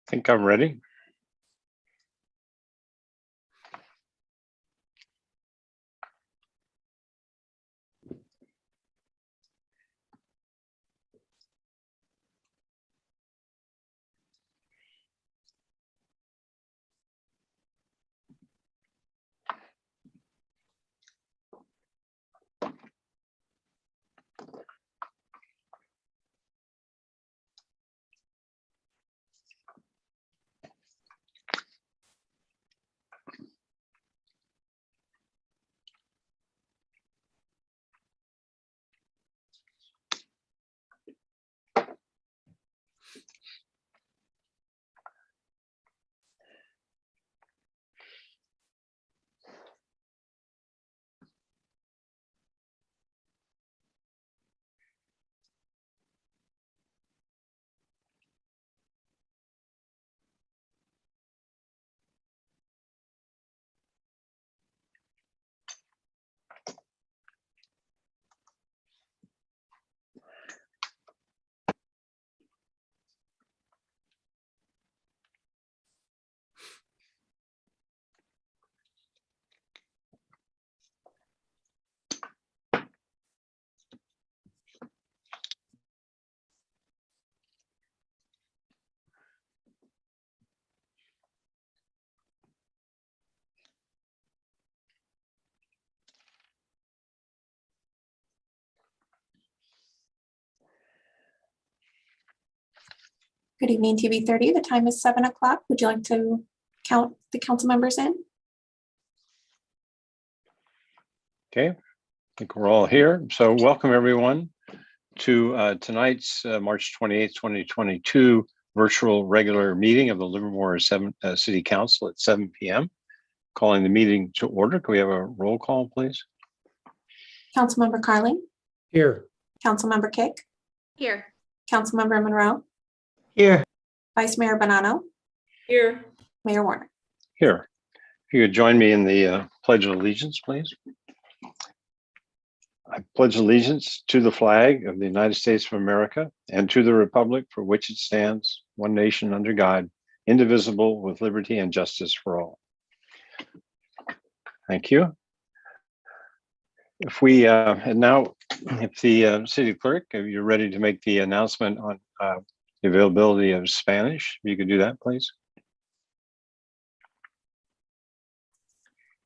think I'm ready. Good evening, TV 30. The time is 7 o'clock. Would you like to count the council members in? Okay, I think we're all here. So welcome everyone to tonight's March 28th, 2022 virtual regular meeting of the Livermore City Council at 7 p.m. Calling the meeting to order. Can we have a roll call, please? Councilmember Carlin. Here. Councilmember Kick. Here. Councilmember Monroe. Here. Vice Mayor Bonanno. Here. Mayor Warner. Here. If you could join me in the Pledge of Allegiance, please. I pledge allegiance to the flag of the United States of America and to the republic for which it stands, one nation under God, indivisible, with liberty and justice for all. Thank you. If we and now, if the city clerk, if you're ready to make the announcement on the availability of Spanish, if you could do that, please.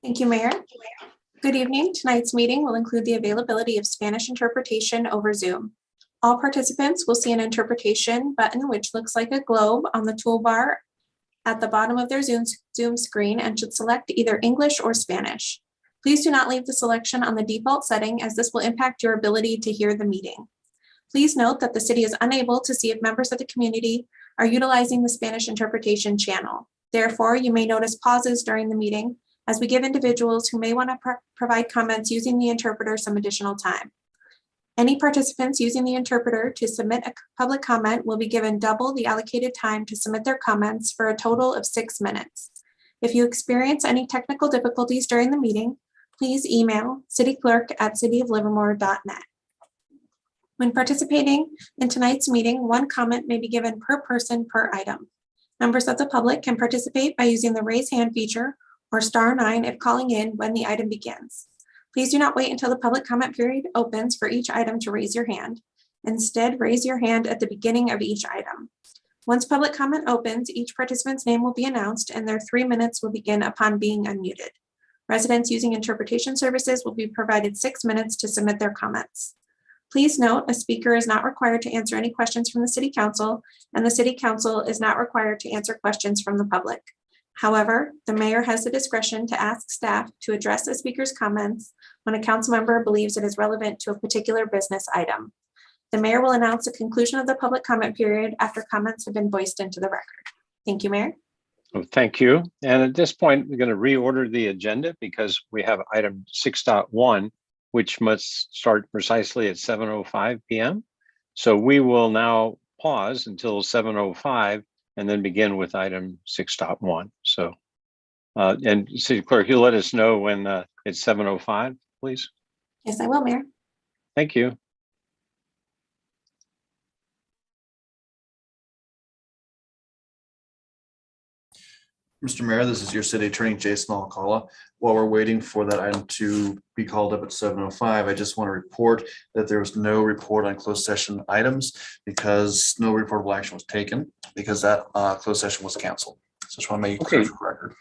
Thank you, Mayor. Good evening. Tonight's meeting will include the availability of Spanish interpretation over Zoom. All participants will see an interpretation button, which looks like a globe on the toolbar at the bottom of their Zoom screen and should select either English or Spanish. Please do not leave the selection on the default setting, as this will impact your ability to hear the meeting. Please note that the city is unable to see if members of the community are utilizing the Spanish interpretation channel. Therefore, you may notice pauses during the meeting as we give individuals who may want to provide comments using the interpreter some additional time. Any participants using the interpreter to submit a public comment will be given double the allocated time to submit their comments for a total of 6 minutes. If you experience any technical difficulties during the meeting, please email cityclerk@cityoflivermore.net. When participating in tonight's meeting, 1 comment may be given per person per item. Members of the public can participate by using the raise hand feature or *9 if calling in when the item begins. Please do not wait until the public comment period opens for each item to raise your hand. Instead, raise your hand at the beginning of each item. Once public comment opens, each participant's name will be announced and their 3 minutes will begin upon being unmuted. Residents using interpretation services will be provided 6 minutes to submit their comments. Please note, a speaker is not required to answer any questions from the City Council, and the City Council is not required to answer questions from the public. However, the mayor has the discretion to ask staff to address a speaker's comments when a council member believes it is relevant to a particular business item. The mayor will announce the conclusion of the public comment period after comments have been voiced into the record. Thank you, Mayor. Well, thank you. And at this point, we're going to reorder the agenda because we have item 6.1, which must start precisely at 7:05 p.m. So we will now pause until 7:05 and then begin with item 6.1. So, and City Clerk, you'll let us know when it's 7:05, please. Yes, I will, Mayor. Thank you. Mr. Mayor, this is your city attorney, Jason Alcala. While we're waiting for that item to be called up at 7:05, I just want to report that there was no report on closed session items because no reportable action was taken because that closed session was canceled. So just want to make it clear Okay. for the record.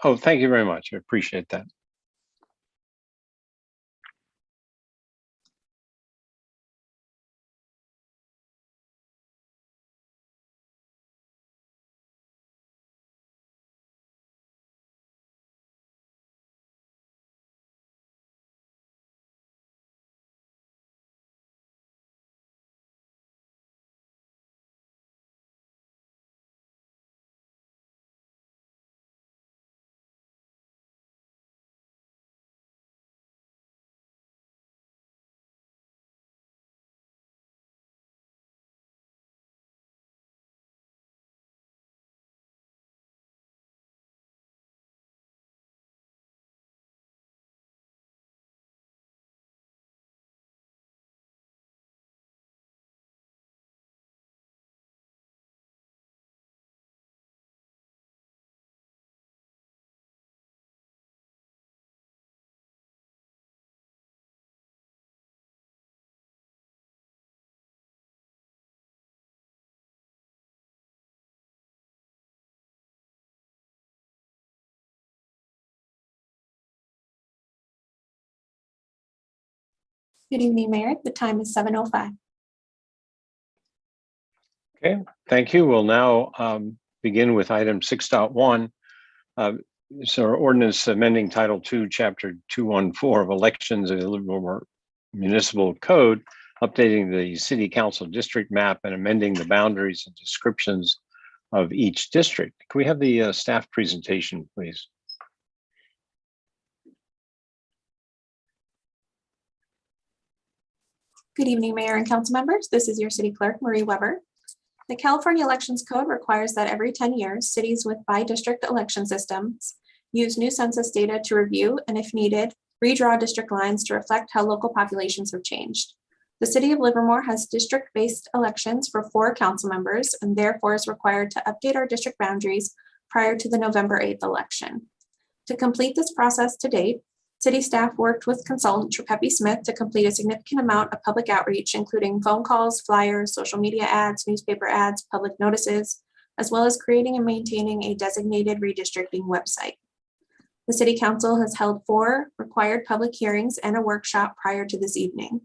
Oh, thank you very much. I appreciate that. Good evening, Mayor. The time is 7:05. Okay, thank you. We'll now begin with item 6.1. So our ordinance amending Title II, Chapter 214 of Elections of the Livermore Municipal Code, updating the city council district map and amending the boundaries and descriptions of each district. Can we have the staff presentation, please? Good evening, Mayor and council members. This is your city clerk, Marie Weber. The California Elections Code requires that every 10 years, cities with by-district election systems use new census data to review and, if needed, redraw district lines to reflect how local populations have changed. The city of Livermore has district-based elections for 4 council members and therefore is required to update our district boundaries prior to the November 8th election. To complete this process to date, city staff worked with consultant Trippepi Smith to complete a significant amount of public outreach, including phone calls, flyers, social media ads, newspaper ads, public notices, as well as creating and maintaining a designated redistricting website. The City Council has held 4 required public hearings and a workshop prior to this evening.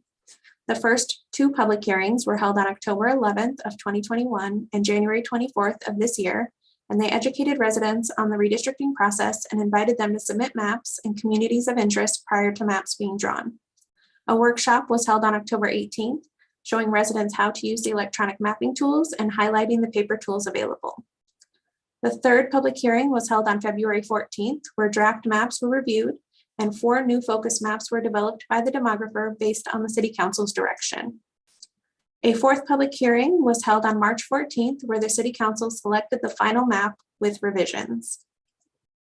The first 2 public hearings were held on October 11th of 2021 and January 24th of this year, and they educated residents on the redistricting process and invited them to submit maps and communities of interest prior to maps being drawn. A workshop was held on October 18th, showing residents how to use the electronic mapping tools and highlighting the paper tools available. The third public hearing was held on February 14th, where draft maps were reviewed and 4 new focus maps were developed by the demographer based on the City Council's direction. A 4th public hearing was held on March 14th, where the City Council selected the final map with revisions.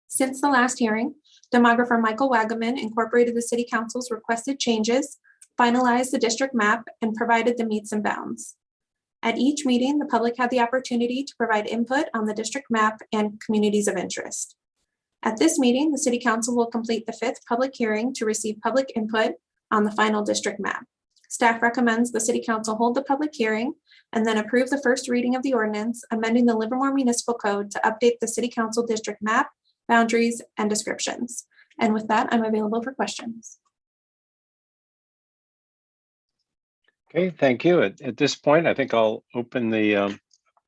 Since the last hearing, demographer Michael Wagaman incorporated the City Council's requested changes, finalized the district map, and provided the meets and bounds. At each meeting, the public had the opportunity to provide input on the district map and communities of interest. At this meeting, the City Council will complete the 5th public hearing to receive public input on the final district map. Staff recommends the City Council hold the public hearing and then approve the first reading of the ordinance, amending the Livermore Municipal Code to update the City Council district map, boundaries, and descriptions. And with that, I'm available for questions. Okay, thank you. At this point, I think I'll open the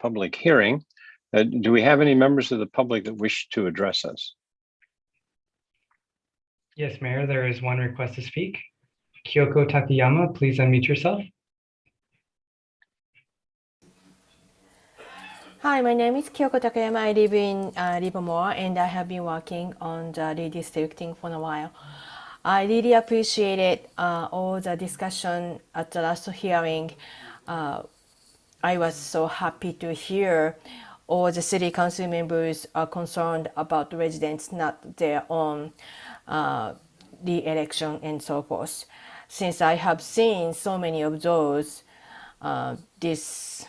public hearing. Do we have any members of the public that wish to address us? Yes, Mayor, there is one request to speak. Kyoko Takayama, please unmute yourself. Hi, my name is Kyoko Takayama. I live in Livermore, and I have been working on the redistricting for a while. I really appreciated all the discussion at the last hearing. I was so happy to hear all the city council members are concerned about the residents, not their own re-election and so forth. Since I have seen so many of those this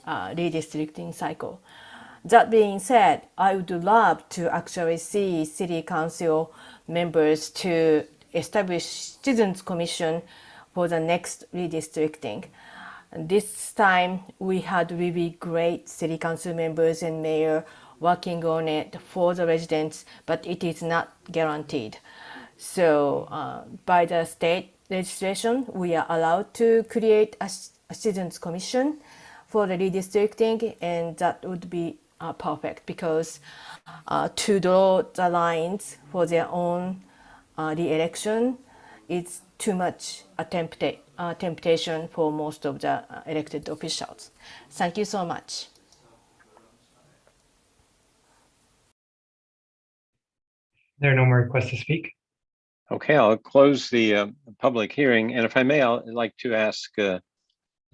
redistricting cycle. That being said, I would love to actually see city council members to establish students commission for the next redistricting. This time we had really great city council members and mayor working on it for the residents, but it is not guaranteed. So by the state legislation, we are allowed to create a students commission for the redistricting, and that would be perfect because to draw the lines for their own re-election is too much a temptation for most of the elected officials. Thank you so much. There are no more requests to speak. Okay, I'll close the public hearing. And if I may, I'd like to ask the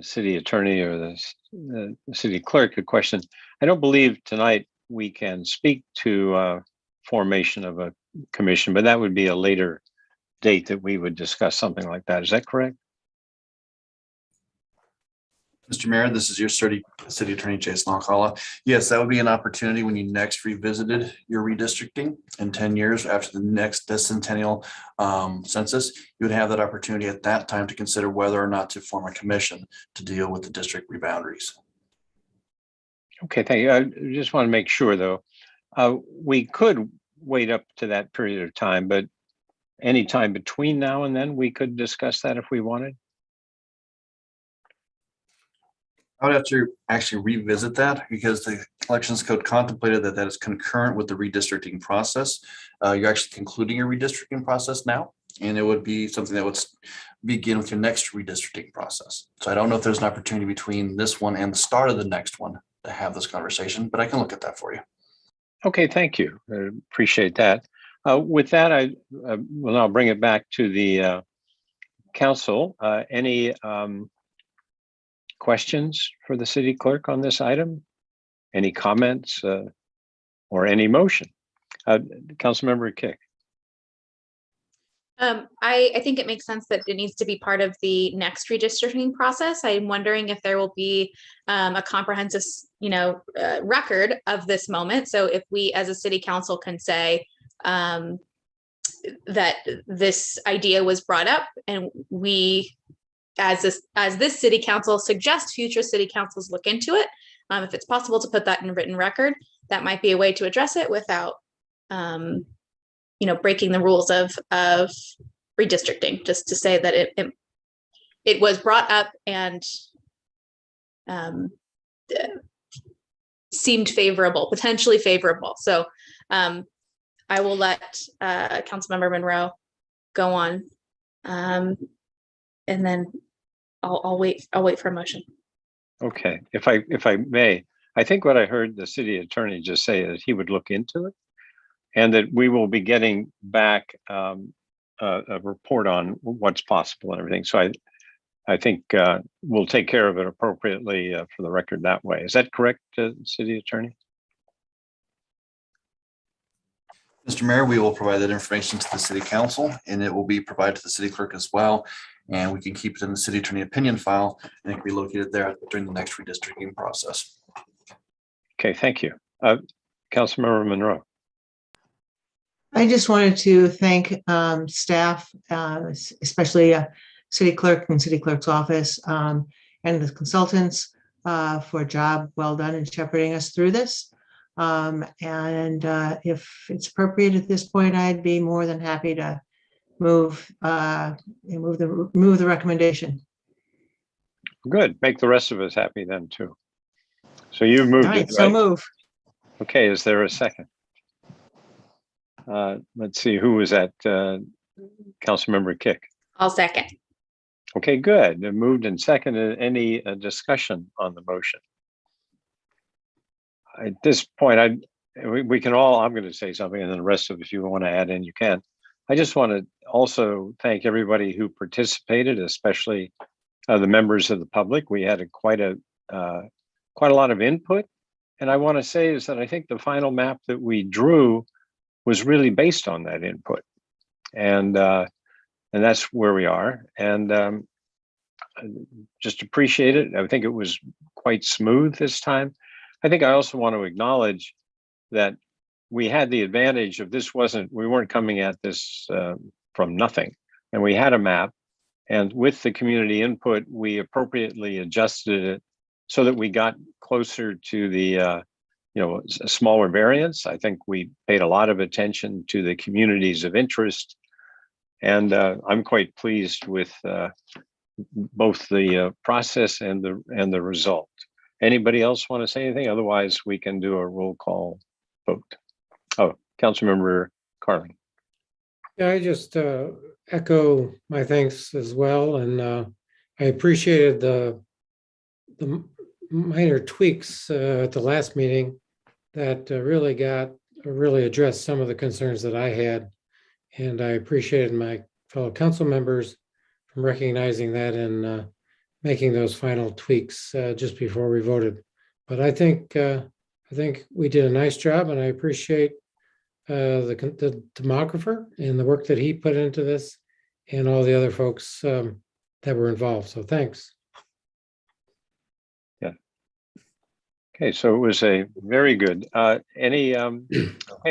city attorney or the city clerk a question. I don't believe tonight we can speak to formation of a commission, but that would be a later date that we would discuss something like that. Is that correct? Mr. Mayor, this is your city attorney, Jason Alcala. Yes, that would be an opportunity when you next revisited your redistricting in 10 years after the next decennial census. You would have that opportunity at that time to consider whether or not to form a commission to deal with the district reboundaries. Okay, thank you. I just want to make sure, though, we could wait up to that period of time, but any time between now and then, we could discuss that if we wanted. I would have to actually revisit that because the elections code contemplated that that is concurrent with the redistricting process. You're actually concluding your redistricting process now, and it would be something that would begin with your next redistricting process. So I don't know if there's an opportunity between this one and the start of the next one to have this conversation, but I can look at that for you. Okay, thank you. I appreciate that. With that, I will now bring it back to the council. Any questions for the city clerk on this item? Any comments or any motion? Councilmember Kick. I think it makes sense that it needs to be part of the next redistricting process. I'm wondering if there will be a comprehensive, record of this moment. So if we, as a city council, can say that this idea was brought up, and we, as this city council suggests, future city councils look into it. If it's possible to put that in written record, that might be a way to address it without breaking the rules of redistricting, just to say that it was brought up and seemed favorable, potentially favorable. So I will let Councilmember Monroe go on, and then I'll wait for a motion. Okay, if I may, I think what I heard the city attorney just say is he would look into it, and that we will be getting back a report on what's possible and everything. So I think we'll take care of it appropriately for the record that way. Is that correct, city attorney? Mr. Mayor, we will provide that information to the city council, and it will be provided to the city clerk as well. And we can keep it in the city attorney opinion file, and it can be located there during the next redistricting process. Okay, thank you. Councilmember Monroe. I just wanted to thank staff, especially city clerk and city clerk's office, and the consultants for a job well done in shepherding us through this. And if it's appropriate at this point, I'd be more than happy to move the recommendation. Good. Make the rest of us happy then too. So you've moved All right, it, so right? move. Okay, is there a second? Let's see, who was that? Councilmember Kick. I'll second. Okay, good. Moved and seconded. Any discussion on the motion? At this point, we can all, I'm going to say something, and then the rest of, if you want to add in, you can. I just want to also thank everybody who participated, especially the members of the public. We had quite a lot of input, and I want to say is that I think the final map that we drew was really based on that input, and that's where we are. And just appreciate it. I think it was quite smooth this time. I think I also want to acknowledge that we had the advantage of we weren't coming at this from nothing. And we had a map, and with the community input, we appropriately adjusted it so that we got closer to the a smaller variance. I think we paid a lot of attention to the communities of interest, and I'm quite pleased with both the process and the result. Anybody else want to say anything? Otherwise, we can do a roll call vote. Oh, Councilmember Carlin. Yeah, I just echo my thanks as well, and I appreciated the minor tweaks at the last meeting that really addressed some of the concerns that I had, and I appreciated my fellow council members from recognizing that and making those final tweaks just before we voted. But I think we did a nice job, and I appreciate the demographer and the work that he put into this, and all the other folks that were involved. So thanks. Yeah. Okay, so it was a very good. Okay,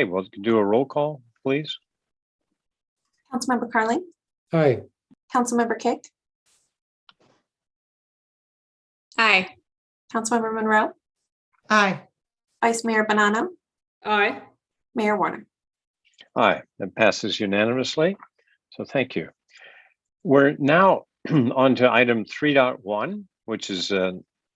well, do a roll call, please. Councilmember Carling, Aye. Councilmember Kick, Aye. Councilmember Monroe, Aye. Vice Mayor Bonanno, Aye. Mayor Warner. Aye, that passes unanimously. So thank you. We're now on to item 3.1, which is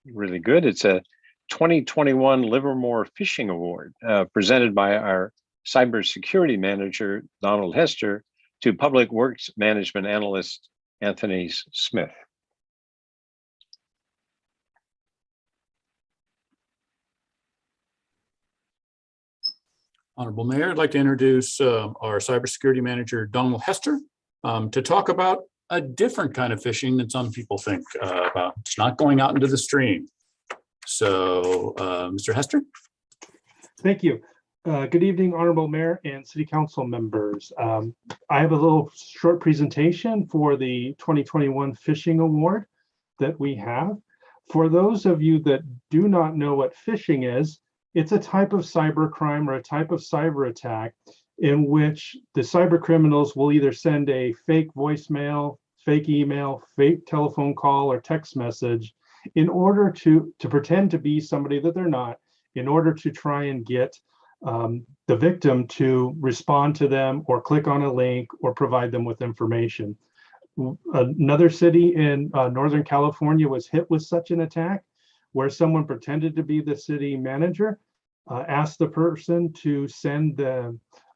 really good. It's a 2021 Livermore Fishing Award presented by our cybersecurity manager, Donald Hester, to Public Works Management Analyst, Anthony Smith. Honorable Mayor, I'd like to introduce our cybersecurity manager, Donald Hester, to talk about a different kind of fishing than some people think about. It's not going out into the stream. So, Mr. Hester? Thank you. Good evening, Honorable Mayor and City Council members. I have a little short presentation for the 2021 Fishing Award that we have. For those of you that do not know what phishing is, it's a type of cybercrime or a type of cyber attack in which the cyber criminals will either send a fake voicemail, fake email, fake telephone call, or text message in order to pretend to be somebody that they're not, in order to try and get the victim to respond to them or click on a link or provide them with information. Another city in Northern California was hit with such an attack, where someone pretended to be the city manager, asked the person to send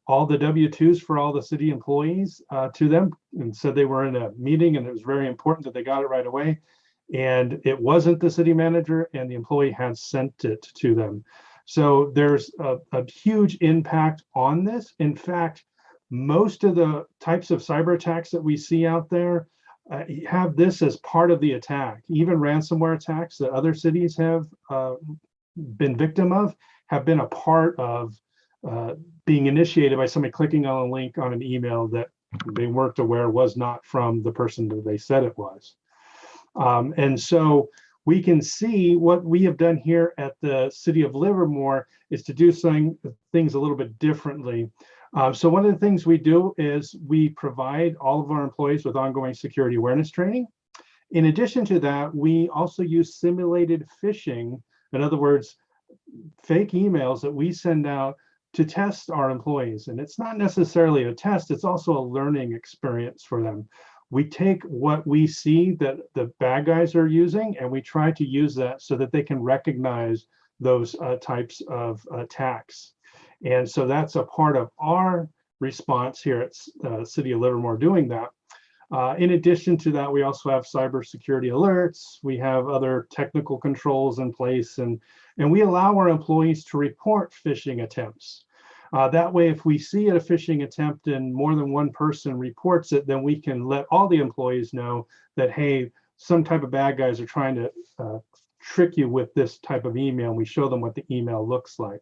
all the W-2s for all the city employees to them, and said they were in a meeting and it was very important that they got it right away. And it wasn't the city manager, and the employee had sent it to them. So there's a huge impact on this. In fact, most of the types of cyber attacks that we see out there have this as part of the attack. Even ransomware attacks that other cities have been victim of have been a part of being initiated by somebody clicking on a link on an email that they weren't aware was not from the person that they said it was. And so we can see what we have done here at the City of Livermore is to do things a little bit differently. So one of the things we do is we provide all of our employees with ongoing security awareness training. In addition to that, we also use simulated phishing. In other words, fake emails that we send out to test our employees. And it's not necessarily a test, it's also a learning experience for them. We take what we see that the bad guys are using, and we try to use that so that they can recognize those types of attacks. And so that's a part of our response here at City of Livermore doing that. In addition to that, we also have cybersecurity alerts. We have other technical controls in place, and we allow our employees to report phishing attempts. That way, if we see a phishing attempt and more than one person reports it, then we can let all the employees know that, hey, some type of bad guys are trying to trick you with this type of email. We show them what the email looks like.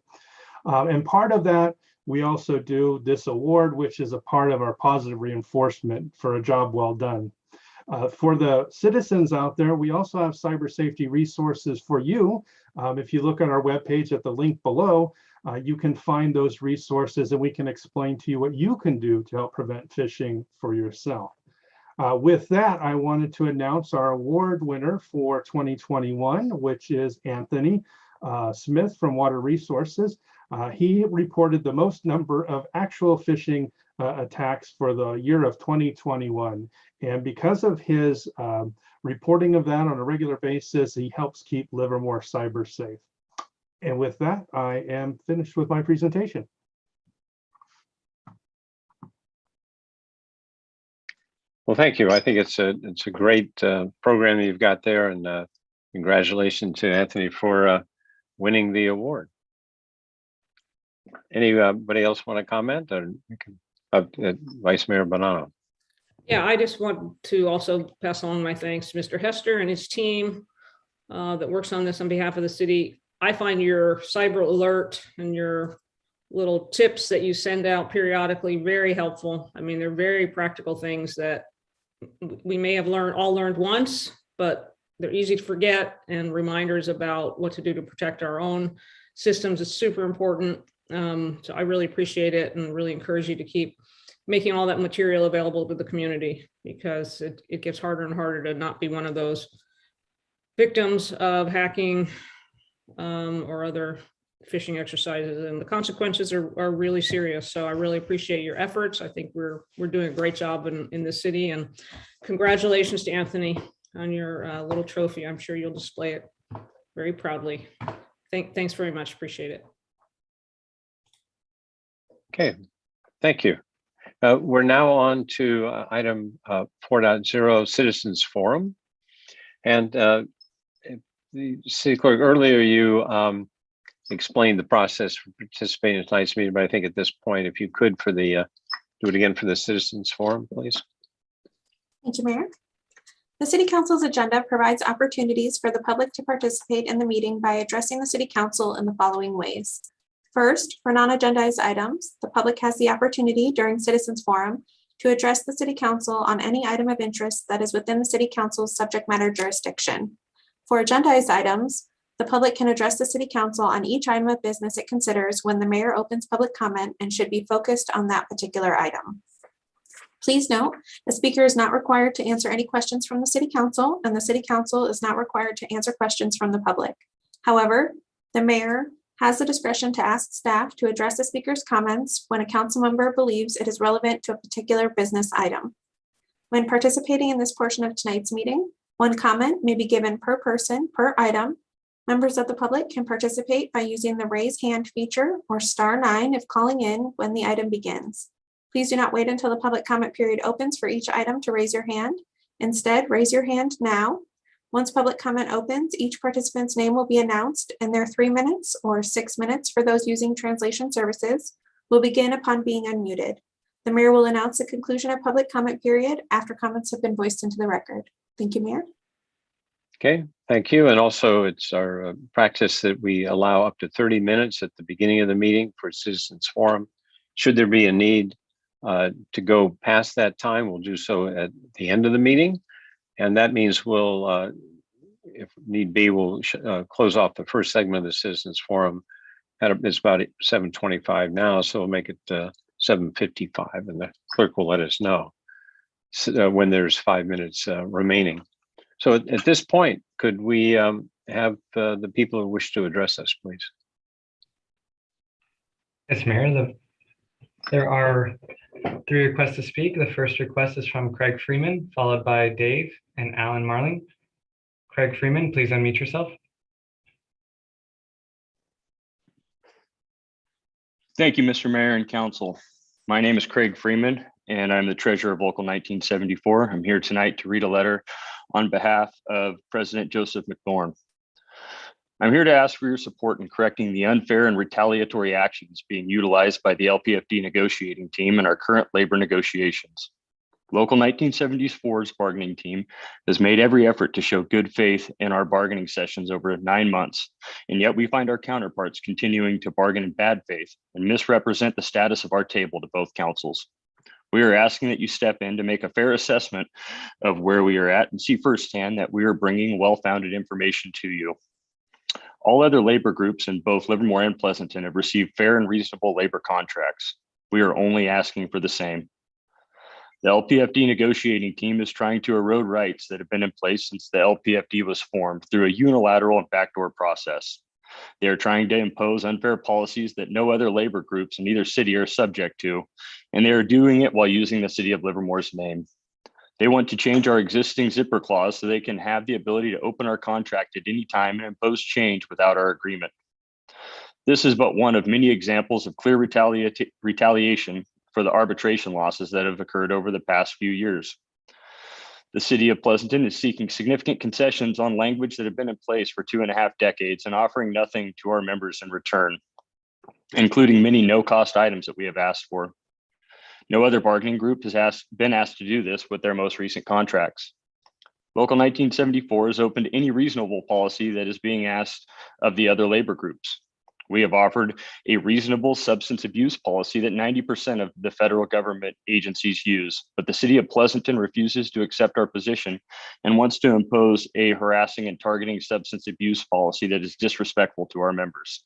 And part of that, we also do this award, which is a part of our positive reinforcement for a job well done. For the citizens out there, we also have cyber safety resources for you. If you look on our webpage at the link below, you can find those resources and we can explain to you what you can do to help prevent phishing for yourself. With that, I wanted to announce our award winner for 2021, which is Anthony Smith from Water Resources. He reported the most number of actual phishing attacks for the year of 2021. And because of his reporting of that on a regular basis, he helps keep Livermore cyber safe. And with that, I am finished with my presentation. Well, thank you. I think it's a great program that you've got there, and congratulations to Anthony for winning the award. Anybody else want to comment? Or Vice Mayor Bonanno? Yeah, I just want to also pass on my thanks to Mr. Hester and his team that works on this on behalf of the city. I find your cyber alert and your little tips that you send out periodically very helpful. I mean, they're very practical things that we may have all learned once, but they're easy to forget, and reminders about what to do to protect our own systems is super important. So I really appreciate it and really encourage you to keep making all that material available to the community, because it gets harder and harder to not be one of those victims of hacking or other phishing exercises, and the consequences are really serious. So I really appreciate your efforts. I think we're doing a great job in the city, and congratulations to Anthony on your little trophy. I'm sure you'll display it very proudly. Thanks very much. Appreciate it. Okay, thank you. We're now on to item 4.0 Citizens Forum. And the City Clerk, earlier you explained the process for participating in tonight's meeting, but I think at this point, if you could do it again for the Citizens Forum, please. Thank you, Mayor. The City Council's agenda provides opportunities for the public to participate in the meeting by addressing the City Council in the following ways. First, for non-agendized items, the public has the opportunity during Citizens Forum to address the City Council on any item of interest that is within the City Council's subject matter jurisdiction. For agendized items, the public can address the City Council on each item of business it considers when the mayor opens public comment and should be focused on that particular item. Please note, the speaker is not required to answer any questions from the City Council, and the City Council is not required to answer questions from the public. However, the mayor has the discretion to ask staff to address the speaker's comments when a council member believes it is relevant to a particular business item. When participating in this portion of tonight's meeting, one comment may be given per person per item. Members of the public can participate by using the raise hand feature or *9 if calling in when the item begins. Please do not wait until the public comment period opens for each item to raise your hand. Instead, raise your hand now. Once public comment opens, each participant's name will be announced, and their 3 minutes or 6 minutes for those using translation services will begin upon being unmuted. The mayor will announce the conclusion of public comment period after comments have been voiced into the record. Thank you, Mayor. Okay, thank you. And also it's our practice that we allow up to 30 minutes at the beginning of the meeting for Citizens Forum. Should there be a need to go past that time, we'll do so at the end of the meeting. And that means we'll, if need be, we'll close off the first segment of the Citizens Forum. It's about 7:25 now, so we'll make it 7:55, and the clerk will let us know when there's 5 minutes remaining. So at this point, could we have the people who wish to address us, please? Yes, Mayor. There are 3 requests to speak. The first request is from Craig Freeman, followed by Dave and Alan Marlin. Craig Freeman, please unmute yourself. Thank you, Mr. Mayor and Council. My name is Craig Freeman, and I'm the treasurer of Local 1974. I'm here tonight to read a letter on behalf of President Joseph McNorn. I'm here to ask for your support in correcting the unfair and retaliatory actions being utilized by the LPFD negotiating team in our current labor negotiations. Local 1974's bargaining team has made every effort to show good faith in our bargaining sessions over 9 months, and yet we find our counterparts continuing to bargain in bad faith and misrepresent the status of our table to both councils. We are asking that you step in to make a fair assessment of where we are at and see firsthand that we are bringing well-founded information to you. All other labor groups in both Livermore and Pleasanton have received fair and reasonable labor contracts. We are only asking for the same. The LPFD negotiating team is trying to erode rights that have been in place since the LPFD was formed through a unilateral and backdoor process. They are trying to impose unfair policies that no other labor groups in either city are subject to, and they are doing it while using the city of Livermore's name. They want to change our existing zipper clause so they can have the ability to open our contract at any time and impose change without our agreement. This is but one of many examples of clear retaliation for the arbitration losses that have occurred over the past few years. The city of Pleasanton is seeking significant concessions on language that have been in place for 2.5 decades and offering nothing to our members in return, including many no-cost items that we have asked for. No other bargaining group has been asked to do this with their most recent contracts. Local 1974 has opened any reasonable policy that is being asked of the other labor groups. We have offered a reasonable substance abuse policy that 90% of the federal government agencies use, but the city of Pleasanton refuses to accept our position and wants to impose a harassing and targeting substance abuse policy that is disrespectful to our members.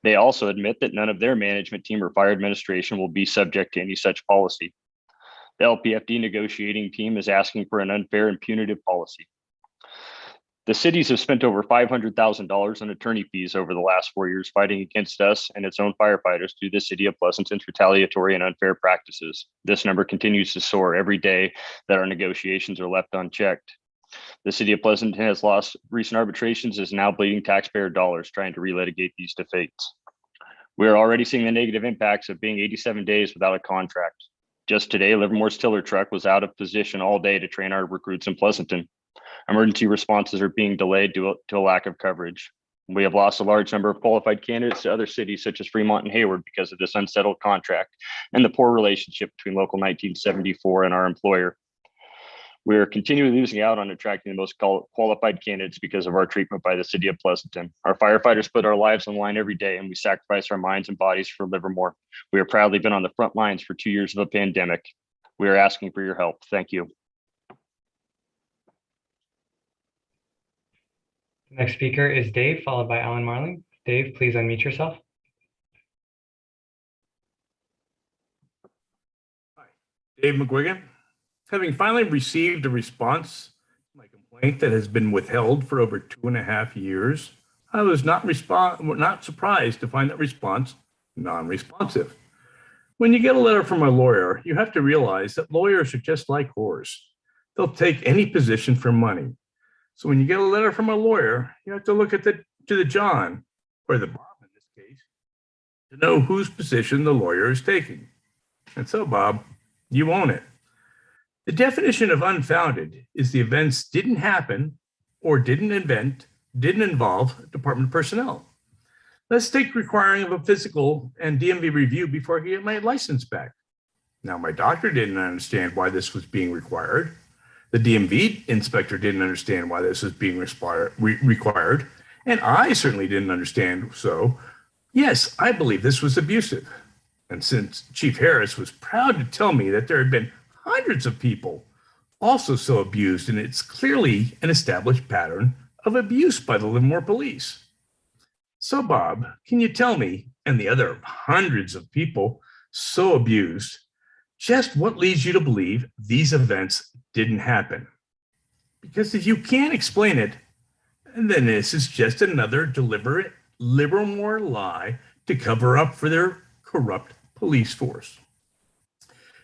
They also admit that none of their management team or fire administration will be subject to any such policy. The LPFD negotiating team is asking for an unfair and punitive policy. The cities have spent over $500,000 on attorney fees over the last 4 years fighting against us and its own firefighters through the city of Pleasanton's retaliatory and unfair practices. This number continues to soar every day that our negotiations are left unchecked. The city of Pleasanton has lost recent arbitrations and is now bleeding taxpayer dollars trying to relitigate these defeats. We are already seeing the negative impacts of being 87 days without a contract. Just today, Livermore's tiller truck was out of position all day to train our recruits in Pleasanton. Emergency responses are being delayed due to a lack of coverage. We have lost a large number of qualified candidates to other cities such as Fremont and Hayward because of this unsettled contract and the poor relationship between Local 1974 and our employer. We are continually losing out on attracting the most qualified candidates because of our treatment by the city of Pleasanton. Our firefighters put our lives on the line every day, and we sacrifice our minds and bodies for Livermore. We have proudly been on the front lines for 2 years of a pandemic. We are asking for your help. Thank you. Next speaker is Dave, followed by Alan Marlin. Dave, please unmute yourself. Hi, Dave McGuigan. Having finally received a response to my complaint that has been withheld for over 2.5 years, I was not surprised to find that response non-responsive. When you get a letter from a lawyer, you have to realize that lawyers are just like whores. They'll take any position for money. So when you get a letter from a lawyer, you have to look at to the John, or the Bob in this case, to know whose position the lawyer is taking. And so, Bob, you own it. The definition of unfounded is the events didn't happen or didn't involve department personnel. Let's take requiring of a physical and DMV review before I get my license back. Now, my doctor didn't understand why this was being required. The DMV inspector didn't understand why this was being required, and I certainly didn't understand. So, yes, I believe this was abusive. And since Chief Harris was proud to tell me that there had been hundreds of people also so abused, and it's clearly an established pattern of abuse by the Livermore police. So, Bob, can you tell me, and the other hundreds of people so abused, just what leads you to believe these events didn't happen? Because if you can't explain it, then this is just another deliberate Livermore lie to cover up for their corrupt police force.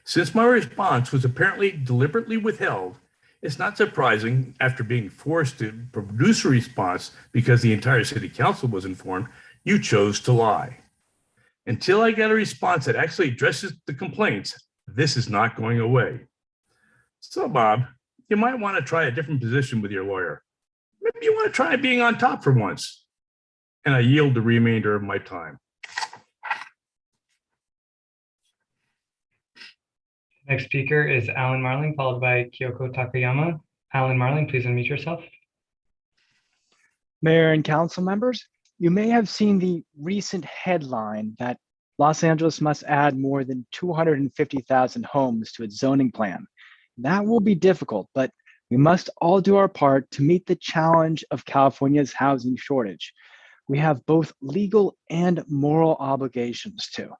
Since my response was apparently deliberately withheld, it's not surprising, after being forced to produce a response because the entire city council was informed, you chose to lie. Until I get a response that actually addresses the complaints, this is not going away. So, Bob, you might want to try a different position with your lawyer. Maybe you want to try being on top for once. And I yield the remainder of my time. Next speaker is Alan Marlin, followed by Kyoko Takayama. Alan Marlin, please unmute yourself. Mayor and council members, you may have seen the recent headline that Los Angeles must add more than 250,000 homes to its zoning plan. That will be difficult, but we must all do our part to meet the challenge of California's housing shortage. We have both legal and moral obligations to.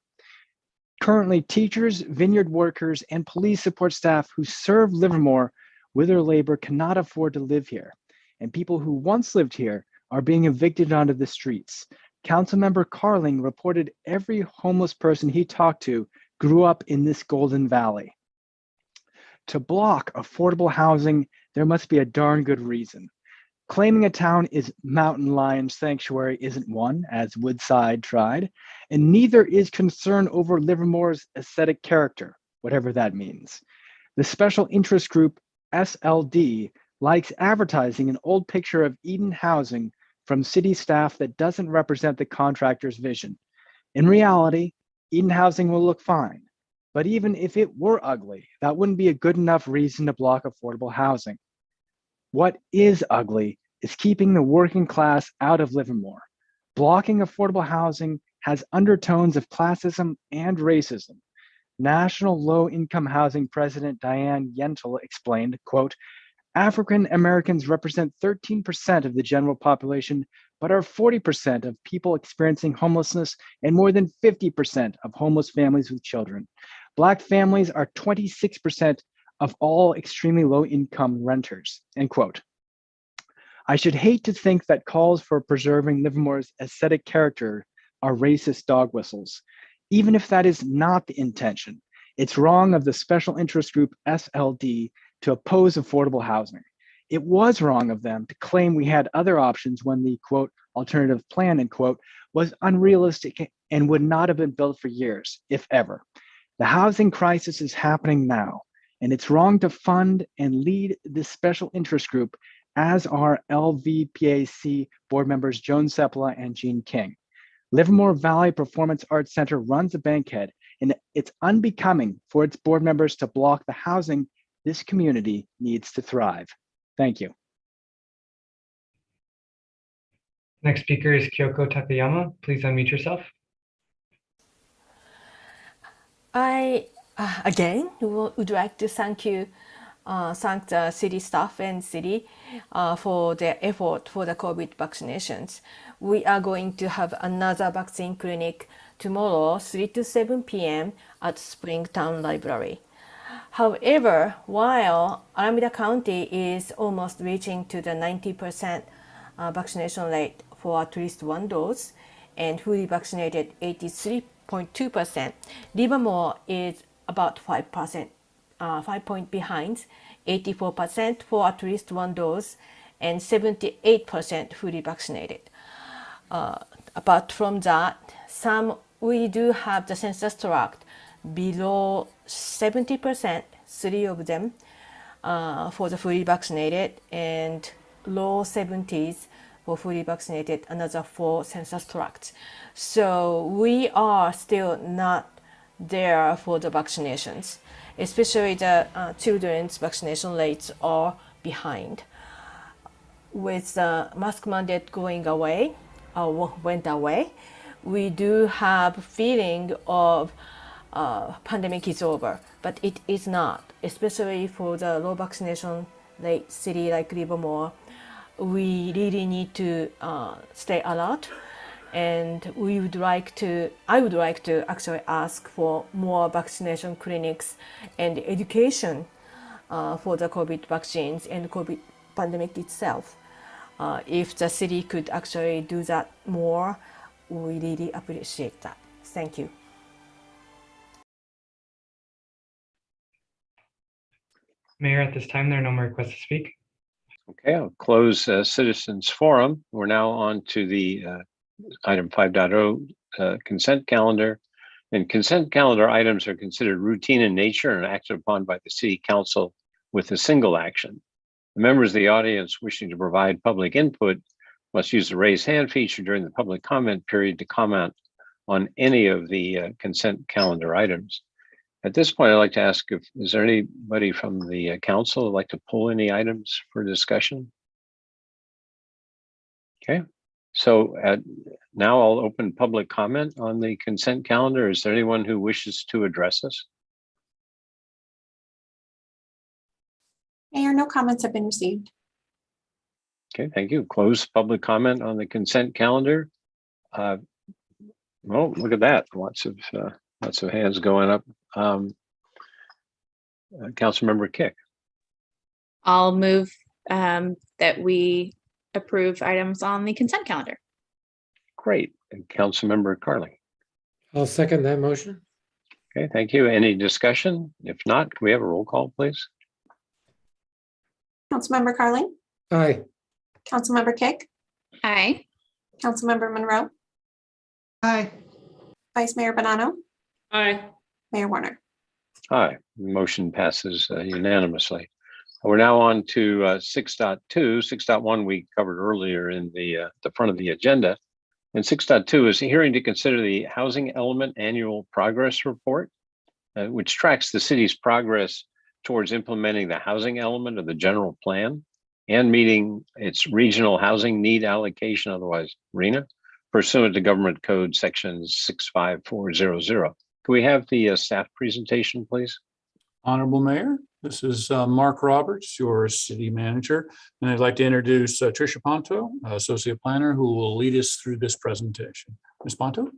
Currently, teachers, vineyard workers, and police support staff who serve Livermore with their labor cannot afford to live here. And people who once lived here are being evicted onto the streets. Councilmember Carling reported every homeless person he talked to grew up in this Golden Valley. To block affordable housing, there must be a darn good reason. Claiming a town is mountain lion sanctuary isn't one, as Woodside tried, and neither is concern over Livermore's aesthetic character, whatever that means. The special interest group SLD likes advertising an old picture of Eden housing from city staff that doesn't represent the contractor's vision. In reality, Eden housing will look fine, but even if it were ugly, that wouldn't be a good enough reason to block affordable housing. What is ugly is keeping the working class out of Livermore. Blocking affordable housing has undertones of classism and racism. National Low-Income Housing President Diane Yentl explained, quote, African Americans represent 13% of the general population, but are 40% of people experiencing homelessness and more than 50% of homeless families with children. Black families are 26% of all extremely low-income renters, end quote. I should hate to think that calls for preserving Livermore's aesthetic character are racist dog whistles. Even if that is not the intention, it's wrong of the special interest group SLD to oppose affordable housing. It was wrong of them to claim we had other options when the, quote, alternative plan, end quote, was unrealistic and would not have been built for years, if ever. The housing crisis is happening now, and it's wrong to fund and lead this special interest group, as are LVPAC board members Joan Sepula and Jean King. Livermore Valley Performance Arts Center runs a bankhead, and it's unbecoming for its board members to block the housing this community needs to thrive. Thank you. Next speaker is Kyoko Takayama. Please unmute yourself. I again would like to thank the city staff and city for their effort for the COVID vaccinations. We are going to have another vaccine clinic tomorrow, 3 to 7 p.m. at Springtown Library. However, while Alameda County is almost reaching to the 90% vaccination rate for at least one dose and fully vaccinated 83.2%, Livermore is about 5%, 5 points behind, 84% for at least one dose and 78% fully vaccinated. Apart from that, we do have the census tract below 70%, 3 of them for the fully vaccinated, and low 70s for fully vaccinated, another 4 census tracts. So we are still not there for the vaccinations, especially the children's vaccination rates are behind. With the mask mandate going away, went away, we do have feeling of pandemic is over, but it is not, especially for the low vaccination rate city like Livermore. We really need to stay alert, and I would like to actually ask for more vaccination clinics and education for the COVID vaccines and COVID pandemic itself. If the city could actually do that more, we really appreciate that. Thank you. Mayor, at this time, there are no more requests to speak. Okay, I'll close Citizens Forum. We're now on to the item 5.0 consent calendar. And consent calendar items are considered routine in nature and acted upon by the City Council with a single action. The members of the audience wishing to provide public input must use the raise hand feature during the public comment period to comment on any of the consent calendar items. At this point, I'd like to ask if is there anybody from the council who'd like to pull any items for discussion? Okay, So now I'll open public comment on the consent calendar. Is there anyone who wishes to address us? Mayor, no comments have been received. Okay, thank you. Close public comment on the consent calendar. Well, look at that. Lots of hands going up. Councilmember Kick. I'll move that we approve items on the consent calendar. Great. And Councilmember Carly. I'll second that motion. Okay, thank you. Any discussion? If not, can we have a roll call, please? Councilmember Carly, Aye. Councilmember Kick, Aye. Councilmember Monroe, Aye. Vice Mayor Bonanno, Aye. Mayor Warner. Aye, motion passes unanimously. We're now on to 6.2. 6.1 we covered earlier in the front of the agenda. And 6.2 is a hearing to consider the Housing Element Annual Progress Report, which tracks the city's progress towards implementing the housing element of the general plan and meeting its regional housing need allocation, otherwise RHNA, pursuant to Government Code Section 65400. Can we have the staff presentation, please? Honorable Mayor, this is Mark Roberts, your city manager, and I'd like to introduce Tricia Ponto, associate planner, who will lead us through this presentation. Ms. Ponto?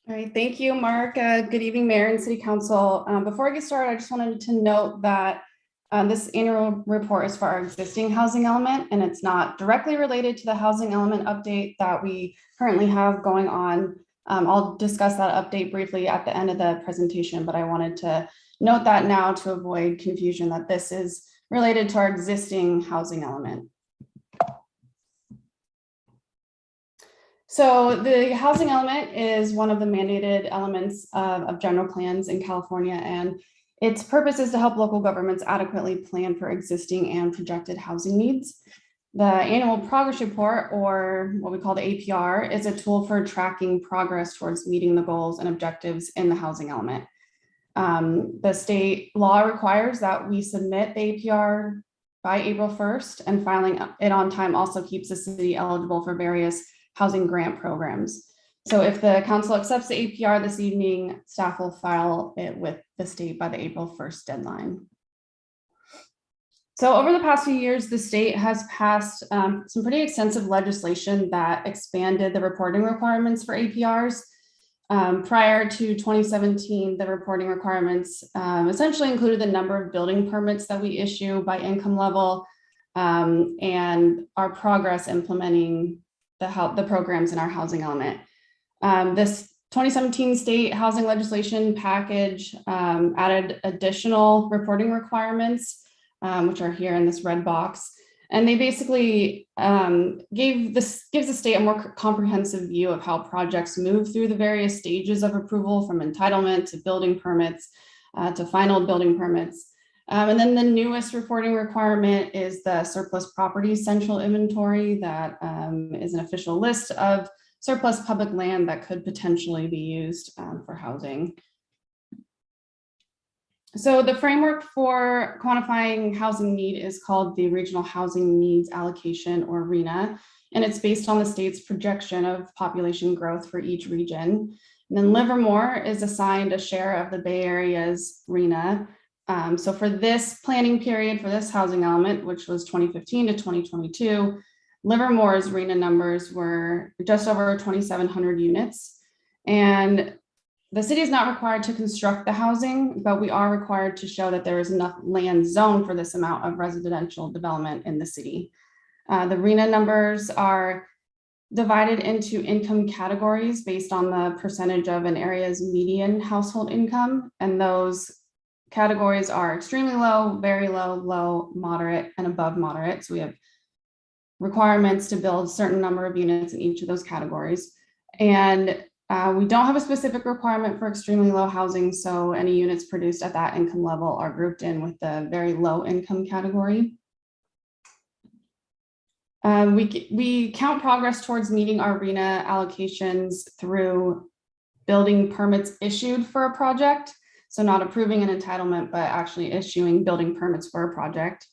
All right, thank you, Mark. Good evening, Mayor and City Council. Before I get started, I just wanted to note that this annual report is for our existing housing element, and it's not directly related to the housing element update that we currently have going on. I'll discuss that update briefly at the end of the presentation, but I wanted to note that now to avoid confusion that this is related to our existing housing element. So the housing element is one of the mandated elements of general plans in California, and its purpose is to help local governments adequately plan for existing and projected housing needs. The annual progress report, or what we call the APR, is a tool for tracking progress towards meeting the goals and objectives in the housing element. The state law requires that we submit the APR by April 1st, and filing it on time also keeps the city eligible for various housing grant programs. So if the council accepts the APR this evening, staff will file it with the state by the April 1st deadline. So over the past few years, the state has passed some pretty extensive legislation that expanded the reporting requirements for APRs. Prior to 2017, the reporting requirements essentially included the number of building permits that we issue by income level and our progress implementing the programs in our housing element. This 2017 state housing legislation package added additional reporting requirements, which are here in this red box. And they basically gives the state a more comprehensive view of how projects move through the various stages of approval, from entitlement to building permits to final building permits. And then the newest reporting requirement is the surplus property central inventory that is an official list of surplus public land that could potentially be used for housing. So the framework for quantifying housing need is called the Regional Housing Needs Allocation, or RHNA, and it's based on the state's projection of population growth for each region. And then Livermore is assigned a share of the Bay Area's RHNA. So for this planning period for this housing element, which was 2015 to 2022, Livermore's RHNA numbers were just over 2,700 units. And the city is not required to construct the housing, but we are required to show that there is enough land zoned for this amount of residential development in the city. The RHNA numbers are divided into income categories based on the percentage of an area's median household income. And those categories are extremely low, very low, low, moderate, and above moderate. So we have requirements to build a certain number of units in each of those categories. And we don't have a specific requirement for extremely low housing, so any units produced at that income level are grouped in with the very low income category. We count progress towards meeting our RHNA allocations through building permits issued for a project. So not approving an entitlement, but actually issuing building permits for a project.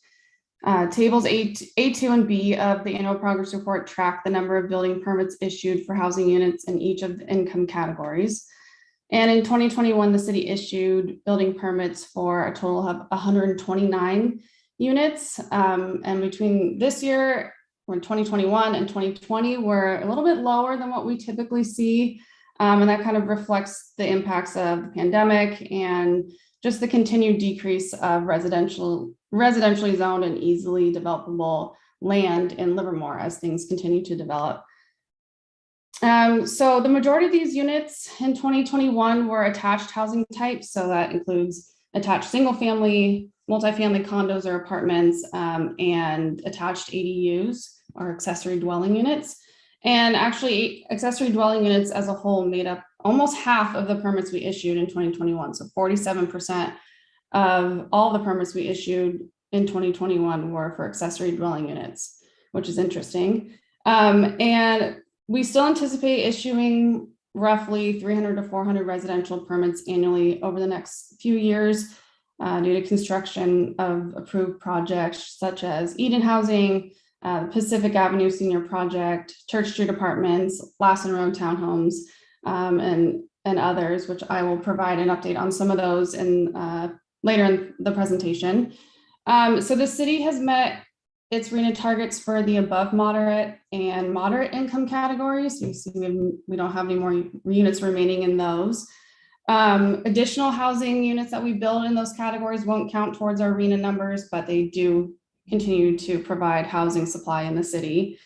Tables A2 and B of the annual progress report track the number of building permits issued for housing units in each of the income categories. And in 2021, the city issued building permits for a total of 129 units. And between this year, or 2021 and 2020, were a little bit lower than what we typically see. And that kind of reflects the impacts of the pandemic and just the continued decrease of residentially zoned and easily developable land in Livermore as things continue to develop. So the majority of these units in 2021 were attached housing types. So that includes attached single family, multifamily condos or apartments, and attached ADUs or accessory dwelling units. And actually accessory dwelling units as a whole made up almost half of the permits we issued in 2021. So 47% of all the permits we issued in 2021 were for accessory dwelling units, which is interesting. And we still anticipate issuing roughly 300 to 400 residential permits annually over the next few years due to construction of approved projects such as Eden Housing, Pacific Avenue Senior Project, Church Street Apartments, Lassen Road Townhomes, and others, which I will provide an update on some of those in later in the presentation. So the city has met its RHNA targets for the above moderate and moderate income categories. You see we don't have any more units remaining in those. Additional housing units that we build in those categories won't count towards our RHNA numbers, but they do continue to provide housing supply in the city.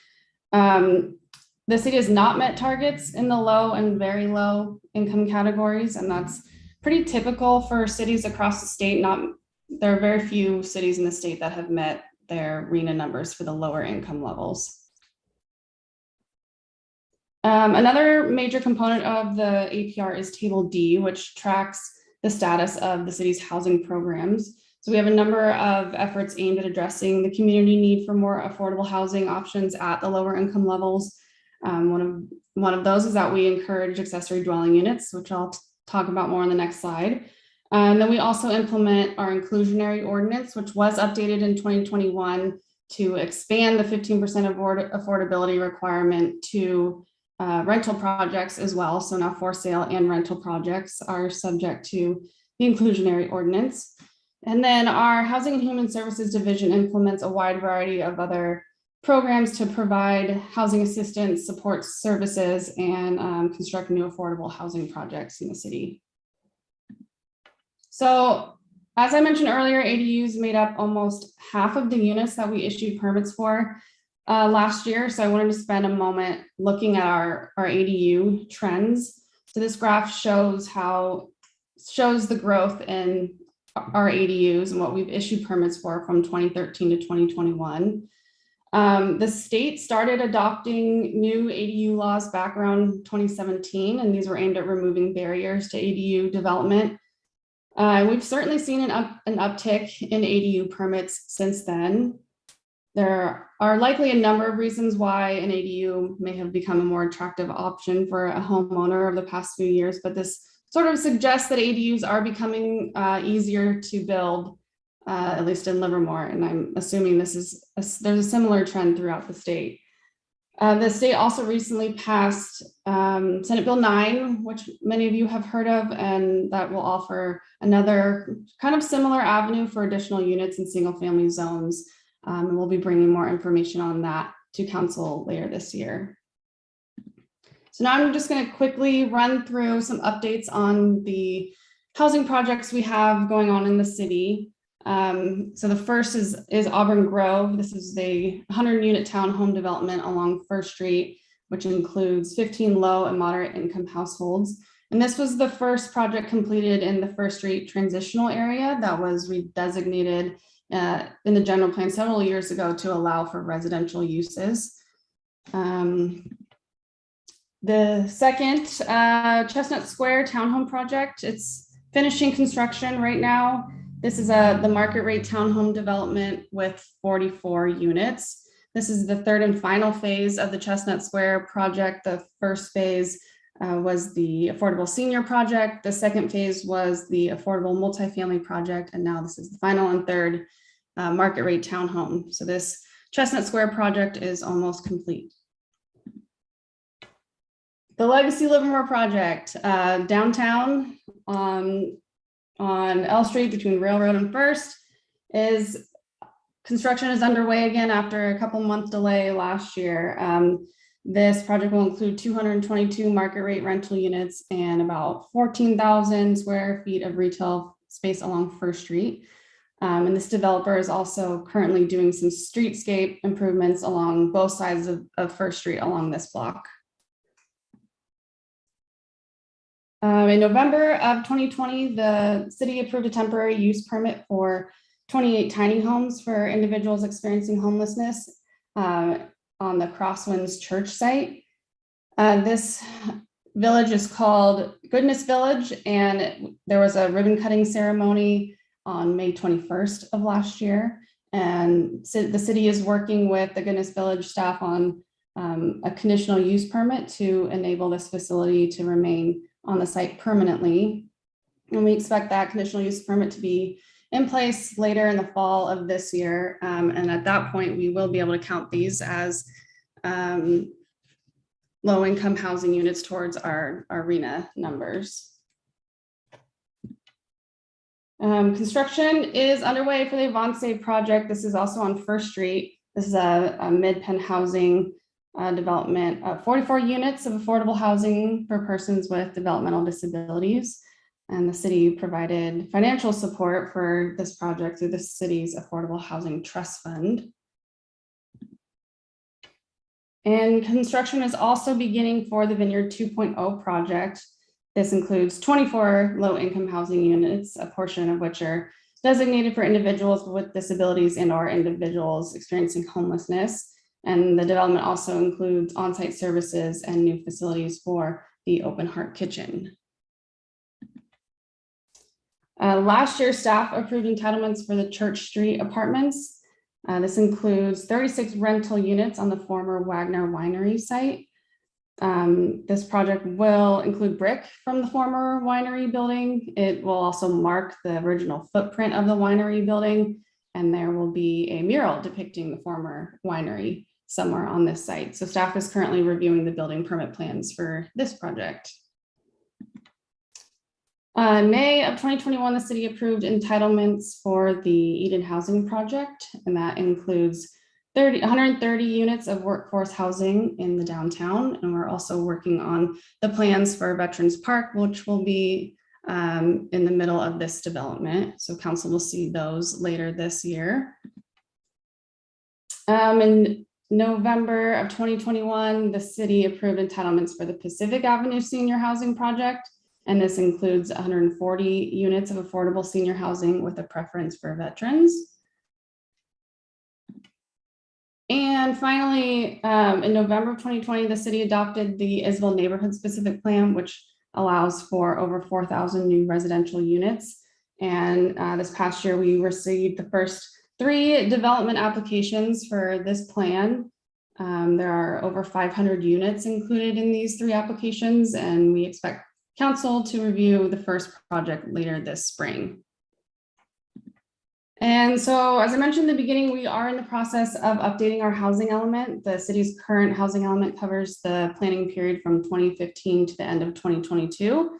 The city has not met targets in the low and very low income categories, and that's pretty typical for cities across the state. There are very few cities in the state that have met their RHNA numbers for the lower income levels. Another major component of the APR is Table D, which tracks the status of the city's housing programs. So we have a number of efforts aimed at addressing the community need for more affordable housing options at the lower income levels. One of those is that we encourage accessory dwelling units, which I'll talk about more on the next slide. And then we also implement our inclusionary ordinance, which was updated in 2021 to expand the 15% affordability requirement to rental projects as well. So now for sale and rental projects are subject to the inclusionary ordinance. And then our Housing and Human Services Division implements a wide variety of other programs to provide housing assistance, support services, and construct new affordable housing projects in the city. So as I mentioned earlier, ADUs made up almost half of the units that we issued permits for last year. So I wanted to spend a moment looking at our ADU trends. So this graph shows the growth in our ADUs and what we've issued permits for from 2013 to 2021. The state started adopting new ADU laws back around 2017, and these were aimed at removing barriers to ADU development. We've certainly seen an uptick in ADU permits since then. There are likely a number of reasons why an ADU may have become a more attractive option for a homeowner over the past few years, but this sort of suggests that ADUs are becoming easier to build, at least in Livermore, and I'm assuming there's a similar trend throughout the state. The state also recently passed Senate Bill 9, which many of you have heard of, and that will offer another kind of similar avenue for additional units in single family zones. And we'll be bringing more information on that to council later this year. So now I'm just going to quickly run through some updates on the housing projects we have going on in the city. So the first is Auburn Grove. This is the 100-unit townhome development along First Street, which includes 15 low and moderate income households. And this was the first project completed in the First Street transitional area that was redesignated in the general plan several years ago to allow for residential uses. The second Chestnut Square townhome project, it's finishing construction right now. This is the market rate townhome development with 44 units. This is the third and final phase of the Chestnut Square project. The first phase was the affordable senior project. The second phase was the affordable multifamily project. And now this is the final and third market rate townhome. So this Chestnut Square project is almost complete. The Legacy Livermore project, downtown on L Street between Railroad and First, construction is underway again after a couple month delay last year. This project will include 222 market rate rental units and about 14,000 square feet of retail space along First Street. And this developer is also currently doing some streetscape improvements along both sides of First Street along this block. In November of 2020, the city approved a temporary use permit for 28 tiny homes for individuals experiencing homelessness on the Crosswinds Church site. This village is called Goodness Village, and there was a ribbon cutting ceremony on May 21st of last year. And so the city is working with the Goodness Village staff on a conditional use permit to enable this facility to remain on the site permanently. And we expect that conditional use permit to be in place later in the fall of this year. And at that point, we will be able to count these as low-income housing units towards our RENA numbers. Construction is underway for the Avance project. This is also on First Street. This is a mid-pen housing development of 44 units of affordable housing for persons with developmental disabilities. And the city provided financial support for this project through the city's Affordable Housing Trust Fund. And construction is also beginning for the Vineyard 2.0 project. This includes 24 low-income housing units, a portion of which are designated for individuals with disabilities and/or individuals experiencing homelessness. And the development also includes on-site services and new facilities for the Open Heart Kitchen. Last year, staff approved entitlements for the Church Street apartments. This includes 36 rental units on the former Wagner Winery site. This project will include brick from the former winery building. It will also mark the original footprint of the winery building, and there will be a mural depicting the former winery somewhere on this site. So staff is currently reviewing the building permit plans for this project. In May of 2021, the city approved entitlements for the Eden Housing Project, and that includes 130 units of workforce housing in the downtown. And we're also working on the plans for Veterans Park, which will be in the middle of this development. So council will see those later this year. In November of 2021, the city approved entitlements for the Pacific Avenue Senior Housing Project. And this includes 140 units of affordable senior housing with a preference for veterans. And finally, in November of 2020, the city adopted the Isabel Neighborhood Specific Plan, which allows for over 4,000 new residential units. And this past year, we received the first 3 development applications for this plan. There are over 500 units included in these 3 applications, and we expect council to review the first project later this spring. And so, as I mentioned in the beginning, we are in the process of updating our housing element. The city's current housing element covers the planning period from 2015 to the end of 2022.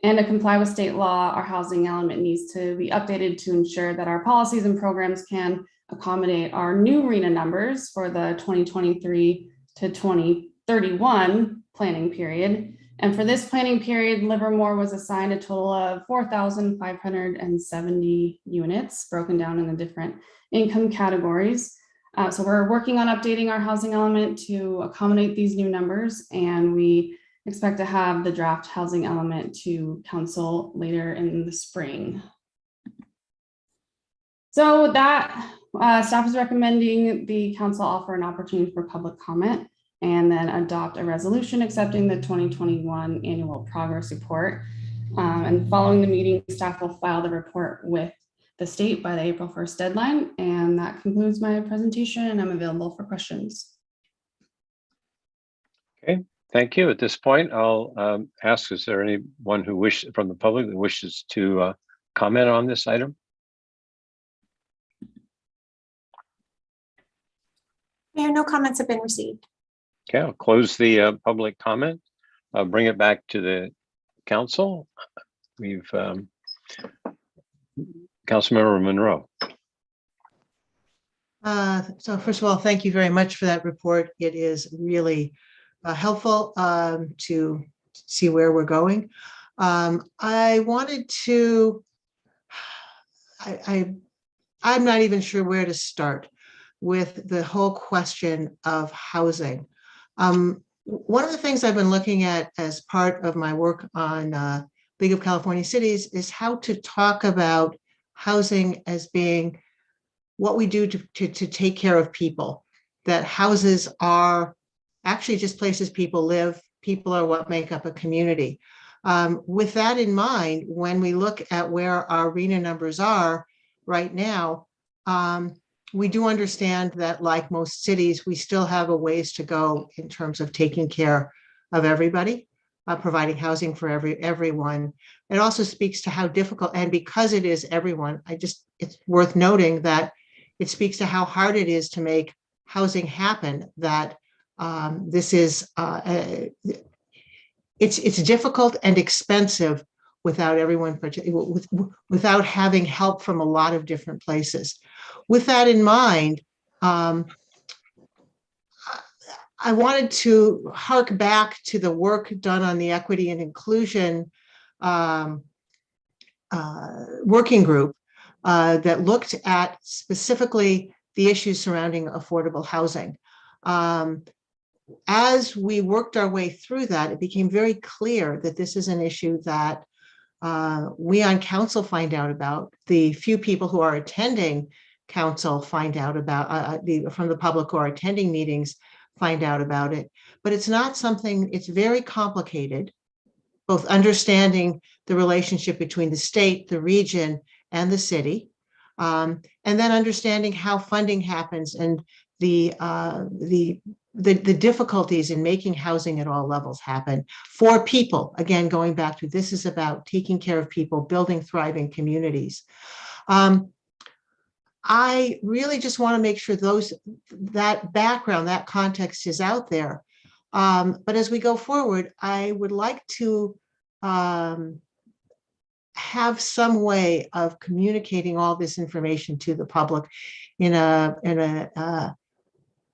And to comply with state law, our housing element needs to be updated to ensure that our policies and programs can accommodate our new RENA numbers for the 2023 to 2031 planning period. And for this planning period, Livermore was assigned a total of 4,570 units broken down in the different income categories. So we're working on updating our housing element to accommodate these new numbers, and we expect to have the draft housing element to council later in the spring. So with that, staff is recommending the council offer an opportunity for public comment and then adopt a resolution accepting the 2021 annual progress report. And following the meeting, staff will file the report with the state by the April 1st deadline. And that concludes my presentation, and I'm available for questions. Okay, thank you. At this point, I'll ask, is there anyone from the public that wishes to comment on this item? Mayor, no comments have been received. Okay, I'll close the public comment. I'll bring it back to the council. We've Councilmember Monroe. So first of all, thank you very much for that report. It is really helpful to see where we're going. I wanted to, I'm not even sure where to start with the whole question of housing. One of the things I've been looking at as part of my work on League of California Cities is how to talk about housing as being what we do to take care of people, that houses are actually just places people live. People are what make up a community. With that in mind, when we look at where our RHNA numbers are right now, we do understand that, like most cities, we still have a ways to go in terms of taking care of everybody, providing housing for everyone. It also speaks to how difficult, and because it is everyone, it's worth noting that it speaks to how hard it is to make housing happen, that this is, it's difficult and expensive without everyone, without having help from a lot of different places. With that in mind, I wanted to hark back to the work done on the equity and inclusion working group that looked at specifically the issues surrounding affordable housing. As we worked our way through that, it became very clear that this is an issue that we on council find out about. The few people who are attending council find out about, from the public who are attending meetings find out about it. But it's not something, it's very complicated, both understanding the relationship between the state, the region, and the city, and then understanding how funding happens and the difficulties in making housing at all levels happen for people. Again, going back to, this is about taking care of people, building thriving communities. I really just want to make sure that background, that context is out there. But as we go forward, I would like to have some way of communicating all this information to the public in a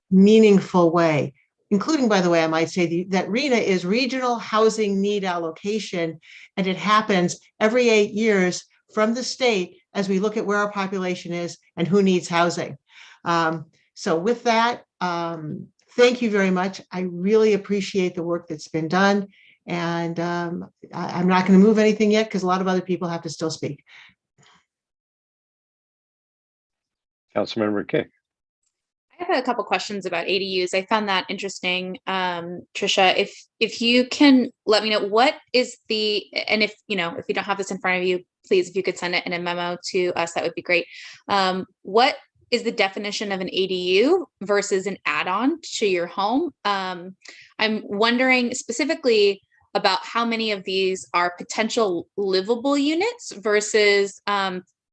meaningful way, including, by the way, I might say that RHNA is Regional Housing Need Allocation, and it happens every 8 years from the state as we look at where our population is and who needs housing. So with that, thank you very much. I really appreciate the work that's been done. And I'm not going to move anything yet because a lot of other people have to still speak. Councilmember Kick. I have a couple questions about ADUs. I found that interesting. Tricia, if you can let me know what is and if you don't have this in front of you, please, if you could send it in a memo to us, that would be great. What is the definition of an ADU versus an add-on to your home? I'm wondering specifically about how many of these are potential livable units versus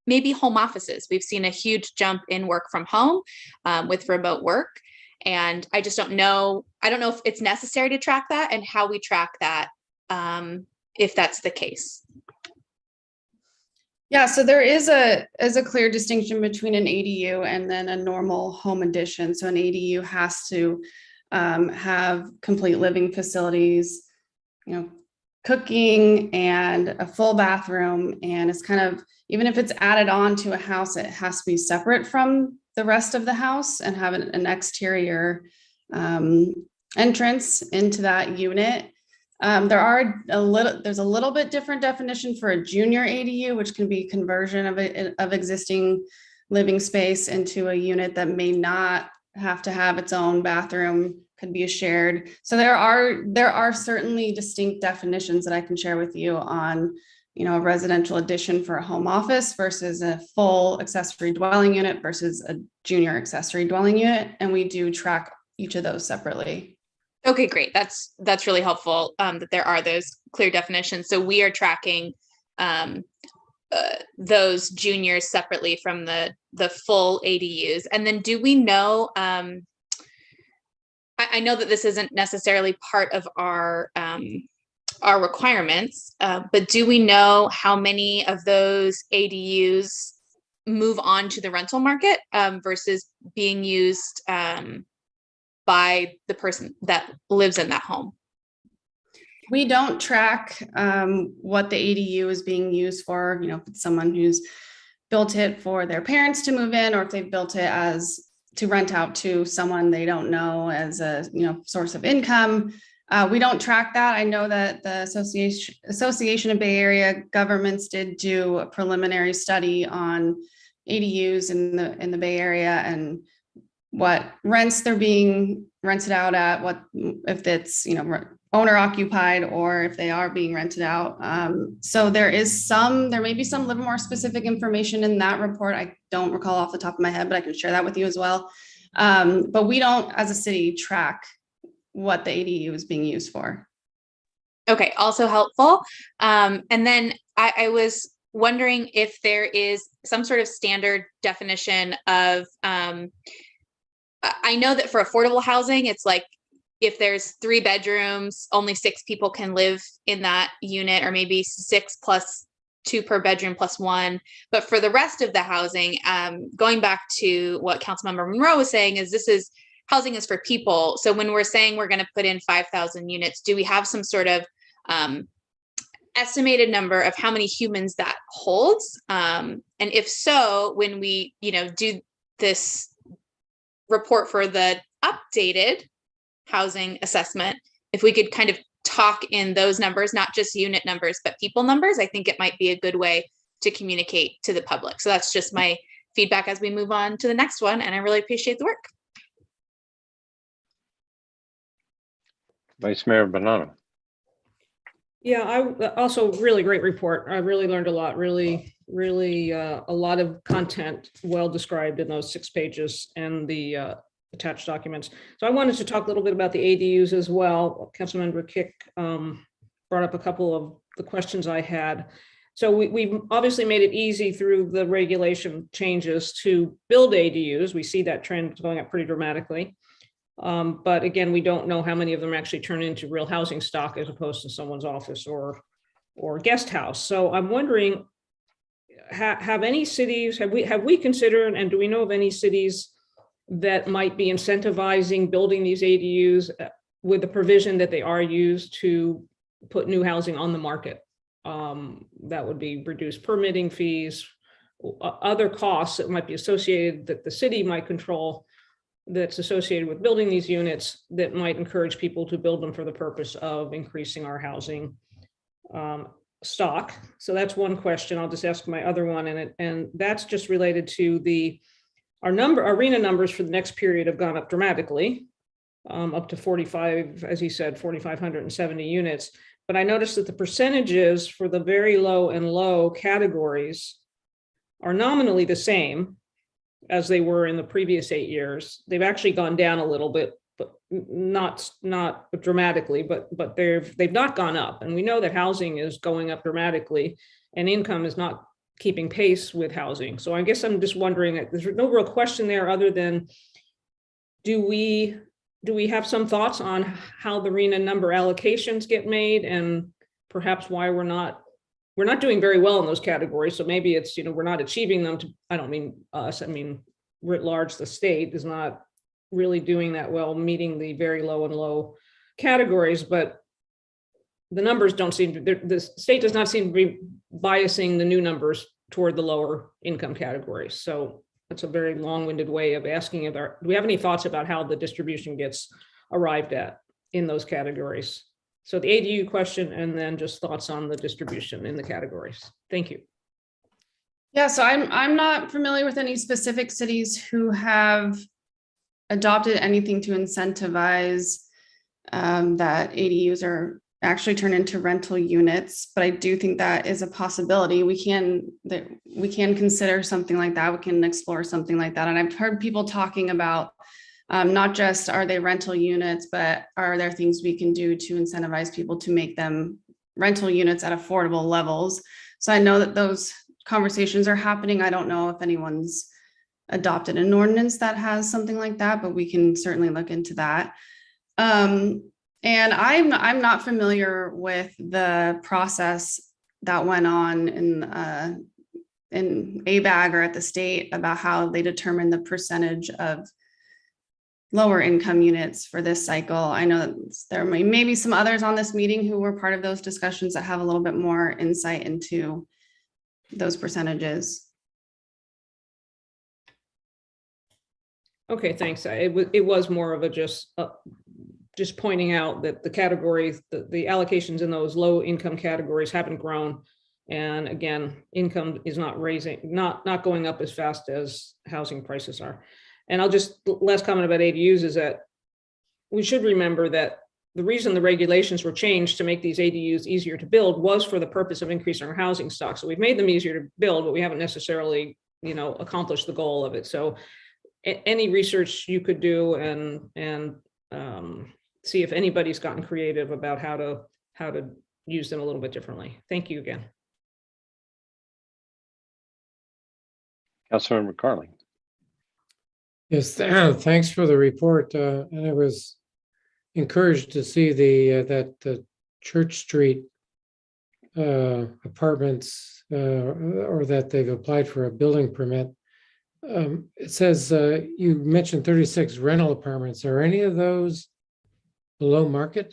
maybe home offices. We've seen a huge jump in work from home with remote work. And I just don't know. I don't know if it's necessary to track that and how we track that if that's the case. Yeah, so there is a clear distinction between an ADU and then a normal home addition. So an ADU has to have complete living facilities, cooking and a full bathroom, and it's kind of, even if it's added on to a house, it has to be separate from the rest of the house and have an exterior entrance into that unit. There's a little bit different definition for a junior ADU, which can be conversion of existing living space into a unit that may not have to have its own bathroom, could be a shared. So there are certainly distinct definitions that I can share with you on, a residential addition for a home office versus a full accessory dwelling unit versus a junior accessory dwelling unit. And we do track each of those separately. Okay, great. That's really helpful that there are those clear definitions. So we are tracking those juniors separately from the full ADUs. And then do we know I know that this isn't necessarily part of our requirements, but do we know how many of those ADUs move on to the rental market versus being used by the person that lives in that home? We don't track what the ADU is being used for, if it's someone who's built it for their parents to move in, or if they've built it as to rent out to someone they don't know as a, source of income. We don't track that. I know that the Association of Bay Area Governments did do a preliminary study on ADUs in the Bay Area and what rents they're being rented out at, what if it's owner occupied or if they are being rented out. So there may be some Livermore specific information in that report. I don't recall off the top of my head, but I can share that with you as well. But we don't, as a city, track what the ADU is being used for. Okay, also helpful. And then I was wondering if there is some sort of standard definition of, I know that for affordable housing, it's like if there's 3 bedrooms, only 6 people can live in that unit, or maybe 6 plus 2 per bedroom plus 1. But for the rest of the housing, going back to what Councilmember Monroe was saying, is housing is for people. So when we're saying we're going to put in 5,000 units, do we have some sort of estimated number of how many humans that holds? And if so, when we, do this report for the updated housing assessment, if we could kind of talk in those numbers, not just unit numbers, but people numbers, I think it might be a good way to communicate to the public. So that's just my feedback as we move on to the next one. And I really appreciate the work. Vice Mayor Bonanno. Yeah, I also really great report. I really learned a lot, really a lot of content well described in those 6 pages and the attached documents. So I wanted to talk a little bit about the ADUs as well. Councilmember Kick brought up a couple of the questions I had. So we've obviously made it easy through the regulation changes to build ADUs. We see that trend going up pretty dramatically. But again, we don't know how many of them actually turn into real housing stock as opposed to someone's office or guest house. So I'm wondering, have any cities, have we considered, and do we know of any cities that might be incentivizing building these ADUs with the provision that they are used to put new housing on the market? That would be reduced permitting fees, other costs that might be associated that the city might control that's associated with building these units that might encourage people to build them for the purpose of increasing our housing stock. So that's one question. I'll just ask my other one, and that's just related to our RHNA numbers for the next period have gone up dramatically, up to 45, as he said, 4,570 units. But I noticed that the percentages for the very low and low categories are nominally the same as they were in the previous 8 years. They've actually gone down a little bit, but not dramatically, but they've not gone up. And we know that housing is going up dramatically and income is not keeping pace with housing. So I guess I'm just wondering, there's no real question there other than, do we have some thoughts on how the RHNA number allocations get made and perhaps why we're not doing very well in those categories? So maybe it's, we're not achieving them I don't mean us, I mean, writ large, the state is not really doing that well, meeting the very low and low categories, but the numbers don't seem to, the state does not seem to be biasing the new numbers toward the lower income categories. So that's a very long-winded way of asking do we have any thoughts about how the distribution gets arrived at in those categories? So the ADU question, and then just thoughts on the distribution in the categories. Thank you. Yeah, so I'm not familiar with any specific cities who have adopted anything to incentivize that ADUs are actually turn into rental units, but I do think that is a possibility. We can consider something like that. We can explore something like that. And I've heard people talking about not just are they rental units, but are there things we can do to incentivize people to make them rental units at affordable levels? So I know that those conversations are happening. I don't know if anyone's adopted an ordinance that has something like that, but we can certainly look into that. And I'm not familiar with the process that went on in ABAG or at the state about how they determine the percentage of lower income units for this cycle. I know that there may be some others on this meeting who were part of those discussions that have a little bit more insight into those percentages. Okay, thanks. It was more of a just pointing out that the categories, the allocations in those low income categories haven't grown. And again, income is not going up as fast as housing prices are. And last comment about ADUs is that we should remember that the reason the regulations were changed to make these ADUs easier to build was for the purpose of increasing our housing stock. So we've made them easier to build, but we haven't necessarily, accomplished the goal of it. So any research you could do and see if anybody's gotten creative about how to use them a little bit differently. Thank you again. Councilmember Carling. Yes, thanks for the report. And I was encouraged to see that the Church Street apartments or that they've applied for a building permit. It says you mentioned 36 rental apartments. Are any of those below market?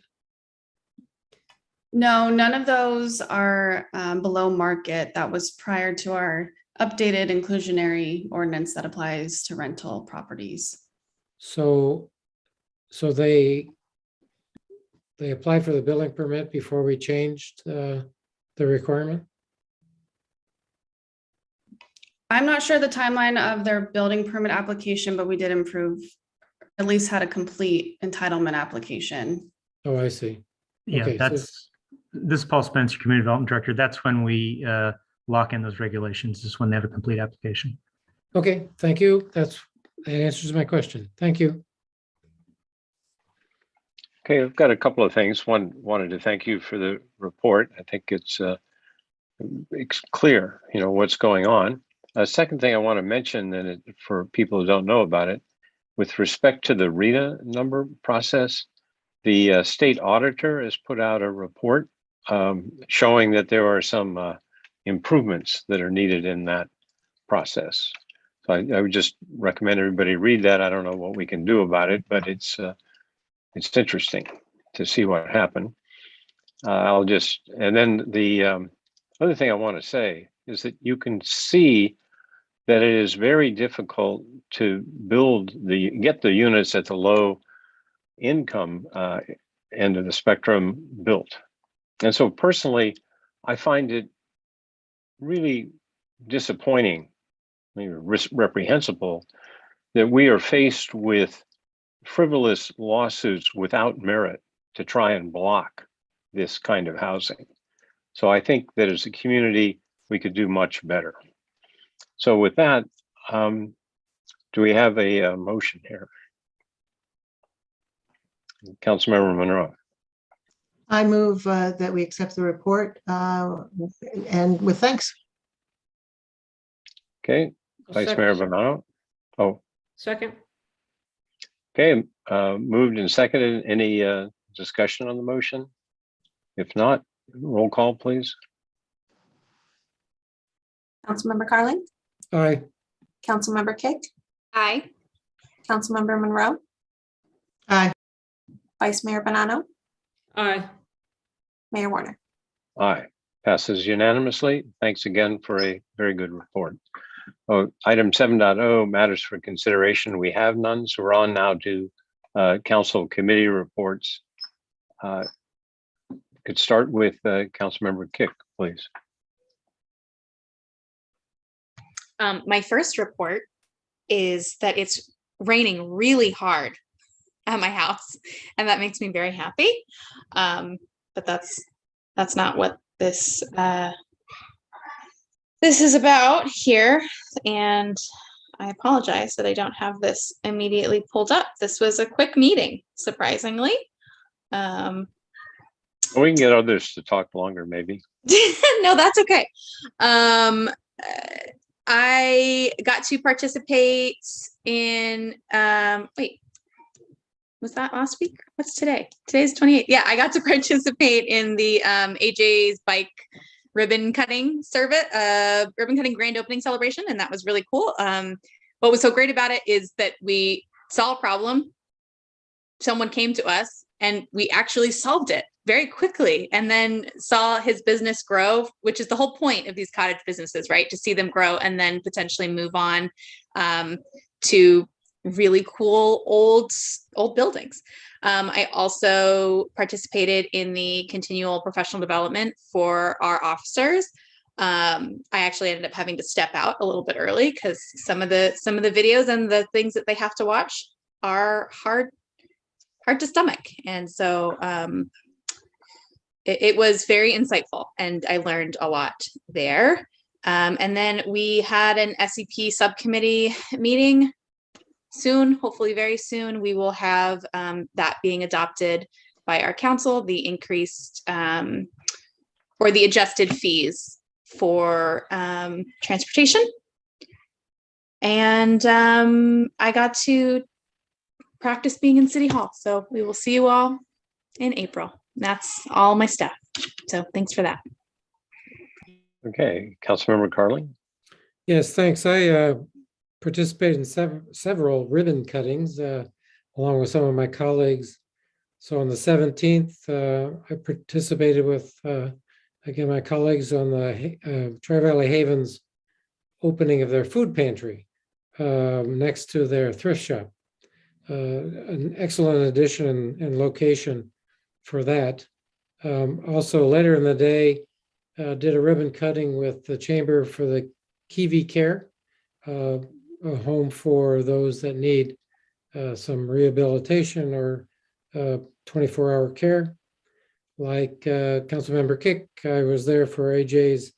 No, none of those are below market. That was prior to our updated inclusionary ordinance that applies to rental properties. So they applied for the building permit before we changed the requirement? I'm not sure the timeline of their building permit application, but we did at least had a complete entitlement application. Oh, I see. Yeah, Okay, this is Paul Spencer, Community Development Director. That's when we lock in those regulations, is when they have a complete application. Okay, thank you. That answers my question. Thank you. Okay, I've got a couple of things. One, wanted to thank you for the report. I think it's clear, what's going on. Second thing I want to mention, and for people who don't know about it, with respect to the RETA number process, the state auditor has put out a report showing that there are some improvements that are needed in that process. So I would just recommend everybody read that. I don't know what we can do about it, but it's interesting to see what happened. And then the other thing I want to say is that you can see that it is very difficult to get the units at the low income end of the spectrum built. And so personally, I find it really disappointing, maybe reprehensible, that we are faced with frivolous lawsuits without merit to try and block this kind of housing. So I think that as a community, we could do much better. So with that, do we have a motion here? Councilmember Monroe. I move that we accept the report and with thanks. Okay, Vice Mayor Bonanno. Oh, Second. okay, moved and seconded. Any discussion on the motion? If not, roll call, please. Councilmember Carling, Aye. Councilmember Kick, Aye. Councilmember Monroe, Aye. Vice Mayor Bonanno, Aye. Mayor Warner. Aye, passes unanimously. Thanks again for a very good report. Item 7.0, matters for consideration. We have none, so we're on now to council committee reports. Could start with Councilmember Kick, please. My first report is that it's raining really hard at my house, and that makes me very happy. But that's not what this is about here. And I apologize that I don't have this immediately pulled up. This was a quick meeting, surprisingly. We can get others to talk longer, maybe. No, that's okay. I got to participate in, was that last week? What's today? Today's 28th. Yeah, I got to participate in the AJ's bike ribbon cutting ribbon cutting grand opening celebration, and that was really cool. What was so great about it is that we saw a problem. Someone came to us and we actually solved it very quickly, and then saw his business grow, which is the whole point of these cottage businesses, right? To see them grow and then potentially move on to really cool old buildings. I also participated in the continual professional development for our officers. I actually ended up having to step out a little bit early because some of the videos and the things that they have to watch are hard to stomach. And so it was very insightful, and I learned a lot there. And then we had an SEP subcommittee meeting soon. Hopefully very soon we will have that being adopted by our council, the increased or the adjusted fees for transportation. And I got to practice being in City Hall. So we will see you all in April. That's all my stuff. So thanks for that. Okay, Councilmember Carling. Yes, thanks. I participated in several ribbon cuttings along with some of my colleagues. So on the 17th, I participated with, again, my colleagues on the Tri-Valley Havens opening of their food pantry next to their thrift shop. An excellent addition and location for that. Also later in the day, did a ribbon cutting with the Chamber for the Kiwi Care, a home for those that need some rehabilitation or 24-hour care. Like Councilmember Kick, I was there for AJ's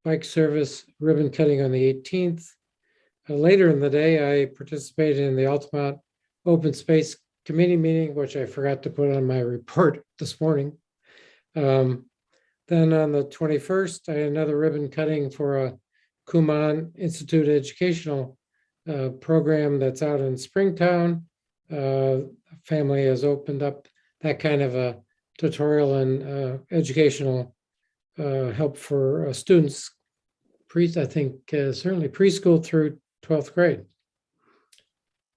bike service ribbon cutting on the 18th. Later in the day, I participated in the Altamont Open Space Committee meeting, which I forgot to put on my report this morning. Then on the 21st, I had another ribbon cutting for a Kumon Institute educational program that's out in Springtown. Family has opened up that kind of a tutorial and educational help for students, I think certainly preschool through 12th grade.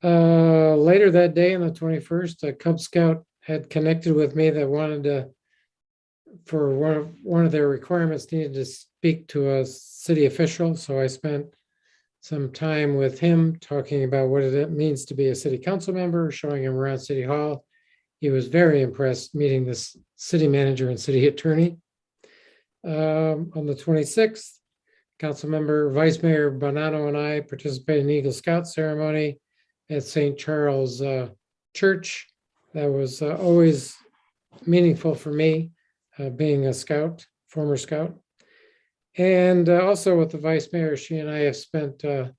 Later that day on the 21st, a Cub Scout had connected with me that wanted to, for one of their requirements, needed to speak to a city official. So I spent some time with him talking about what it means to be a city council member, showing him around City Hall. He was very impressed meeting this city manager and city attorney. On the 26th, Councilmember Vice Mayor Bonanno and I participated in the Eagle Scout ceremony at St. Charles Church. That was always meaningful for me, being a scout, former scout. And also with the vice mayor, she and I have spent a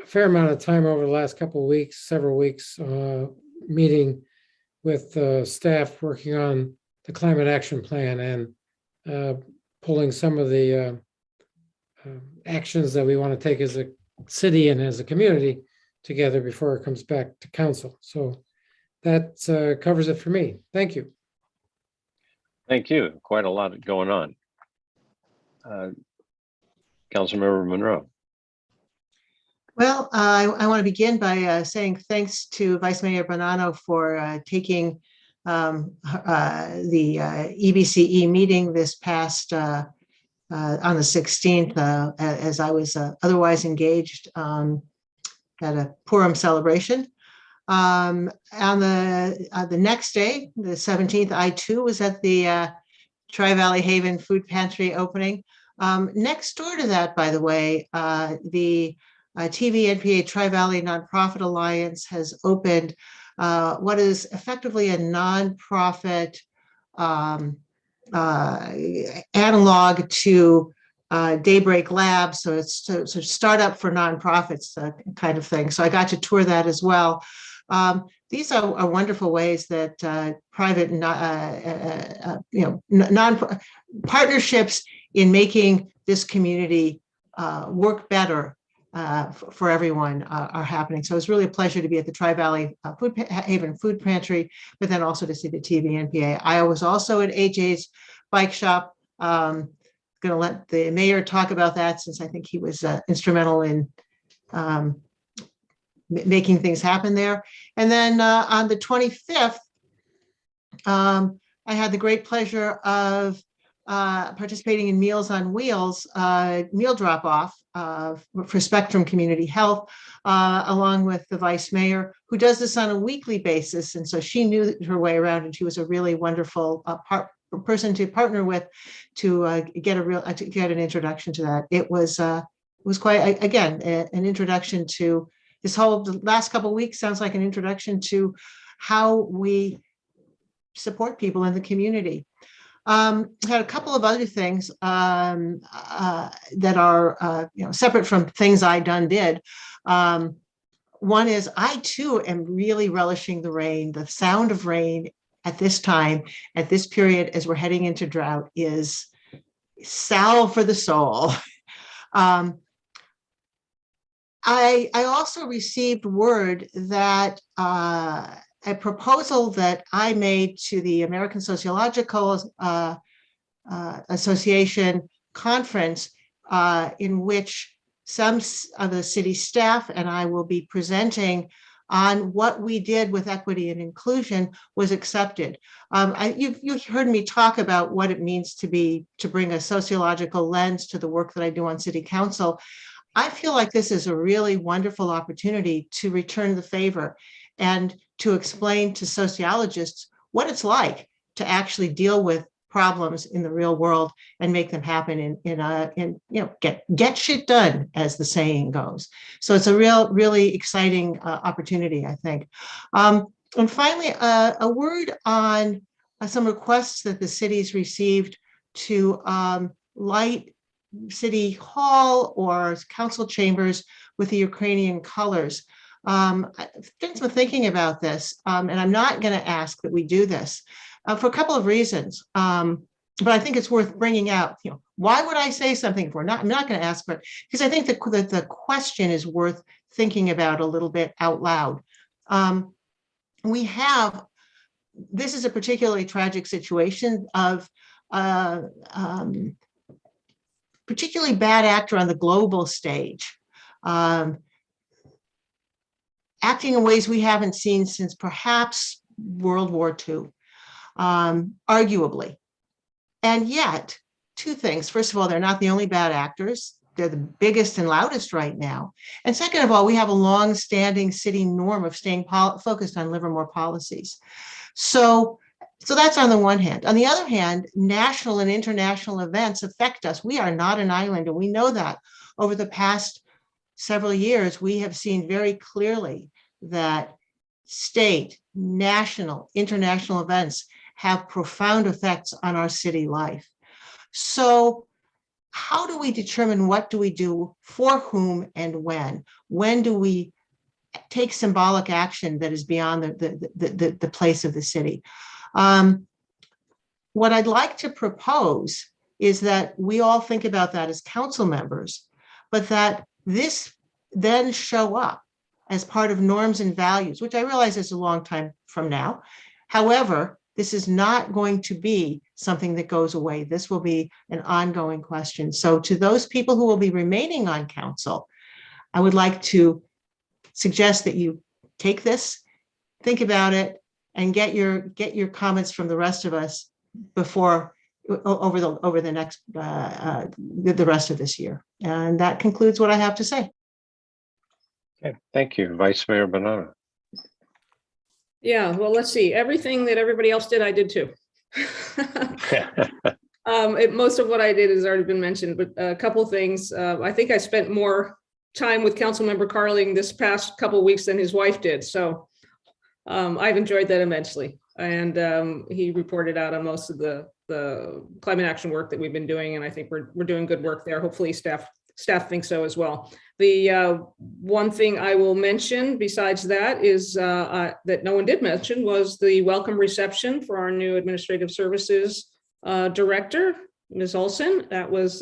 fair amount of time over the last couple of weeks, several weeks, meeting with staff working on the climate action plan and pulling some of the actions that we want to take as a city and as a community together before it comes back to council. So that covers it for me. Thank you. Thank you. Quite a lot going on. Councilmember Monroe. Well, I want to begin by saying thanks to Vice Mayor Bonanno for taking the EBCE meeting this past on the 16th, as I was otherwise engaged at a Purim celebration. On the next day, the 17th, I too was at the Tri-Valley Haven Food Pantry opening. Next door to that, by the way, the TVNPA Tri-Valley Nonprofit Alliance has opened what is effectively a nonprofit analog to Daybreak Labs. So it's a startup for nonprofits kind of thing. So I got to tour that as well. These are wonderful ways that private, partnerships in making this community work better for everyone are happening. So it's really a pleasure to be at the Tri-Valley Haven Food Pantry, but then also to see the TVNPA. I was also at AJ's Bike Shop. Going to let the mayor talk about that, since I think he was instrumental in making things happen there. And then on the 25th, I had the great pleasure of participating in Meals on Wheels, meal drop-off for Spectrum Community Health, along with the vice mayor, who does this on a weekly basis. And so she knew her way around, and she was a really wonderful person to partner with to get an introduction to that. It was quite, again, an introduction to this whole, the last couple of weeks sounds like an introduction to how we support people in the community. Had a couple of other things that are separate from things I did. One is I too am really relishing the rain. The sound of rain at this time, at this period, as we're heading into drought, is salve for the soul. I also received word that a proposal that I made to the American Sociological Association conference, in which some of the city staff and I will be presenting on what we did with equity and inclusion, was accepted. You've heard me talk about what it means to bring a sociological lens to the work that I do on city council. I feel like this is a really wonderful opportunity to return the favor and to explain to sociologists what it's like to actually deal with problems in the real world and make them happen get shit done, as the saying goes. So it's a really exciting opportunity, I think. And finally, a word on some requests that the city's received to light City Hall or council chambers with the Ukrainian colors. I've done some thinking about this, and I'm not going to ask that we do this for a couple of reasons. But I think it's worth bringing out. Why would I say something for? I'm not going to ask, but because I think that the question is worth thinking about a little bit out loud. This is a particularly tragic situation of particularly bad actor on the global stage, acting in ways we haven't seen since perhaps World War II, arguably. And yet, two things. First of all, they're not the only bad actors. They're the biggest and loudest right now. And second of all, we have a long-standing city norm of staying focused on Livermore policies. So that's on the one hand. On the other hand, national and international events affect us. We are not an island, and we know that. Over the past several years, we have seen very clearly that state, national, international events have profound effects on our city life. So how do we determine what do we do for whom and when? When do we take symbolic action that is beyond the place of the city? What I'd like to propose is that we all think about that as council members, but that this then show up as part of norms and values, which I realize is a long time from now. However, this is not going to be something that goes away. This will be an ongoing question. So to those people who will be remaining on council, I would like to suggest that you take this, think about it, and get your comments from the rest of us before over the next the rest of this year. And that concludes what I have to say. Okay, thank you, Vice Mayor Bonanno. Yeah, well, let's see. Everything that everybody else did, I did too. Most of what I did has already been mentioned, but a couple of things. I think I spent more time with Councilmember Carling this past couple of weeks than his wife did. So I've enjoyed that immensely. And he reported out on most of the climate action work that we've been doing. And I think we're doing good work there. Hopefully staff thinks so as well. The one thing I will mention besides that is that no one did mention was the welcome reception for our new administrative services director, Ms. Olson. That was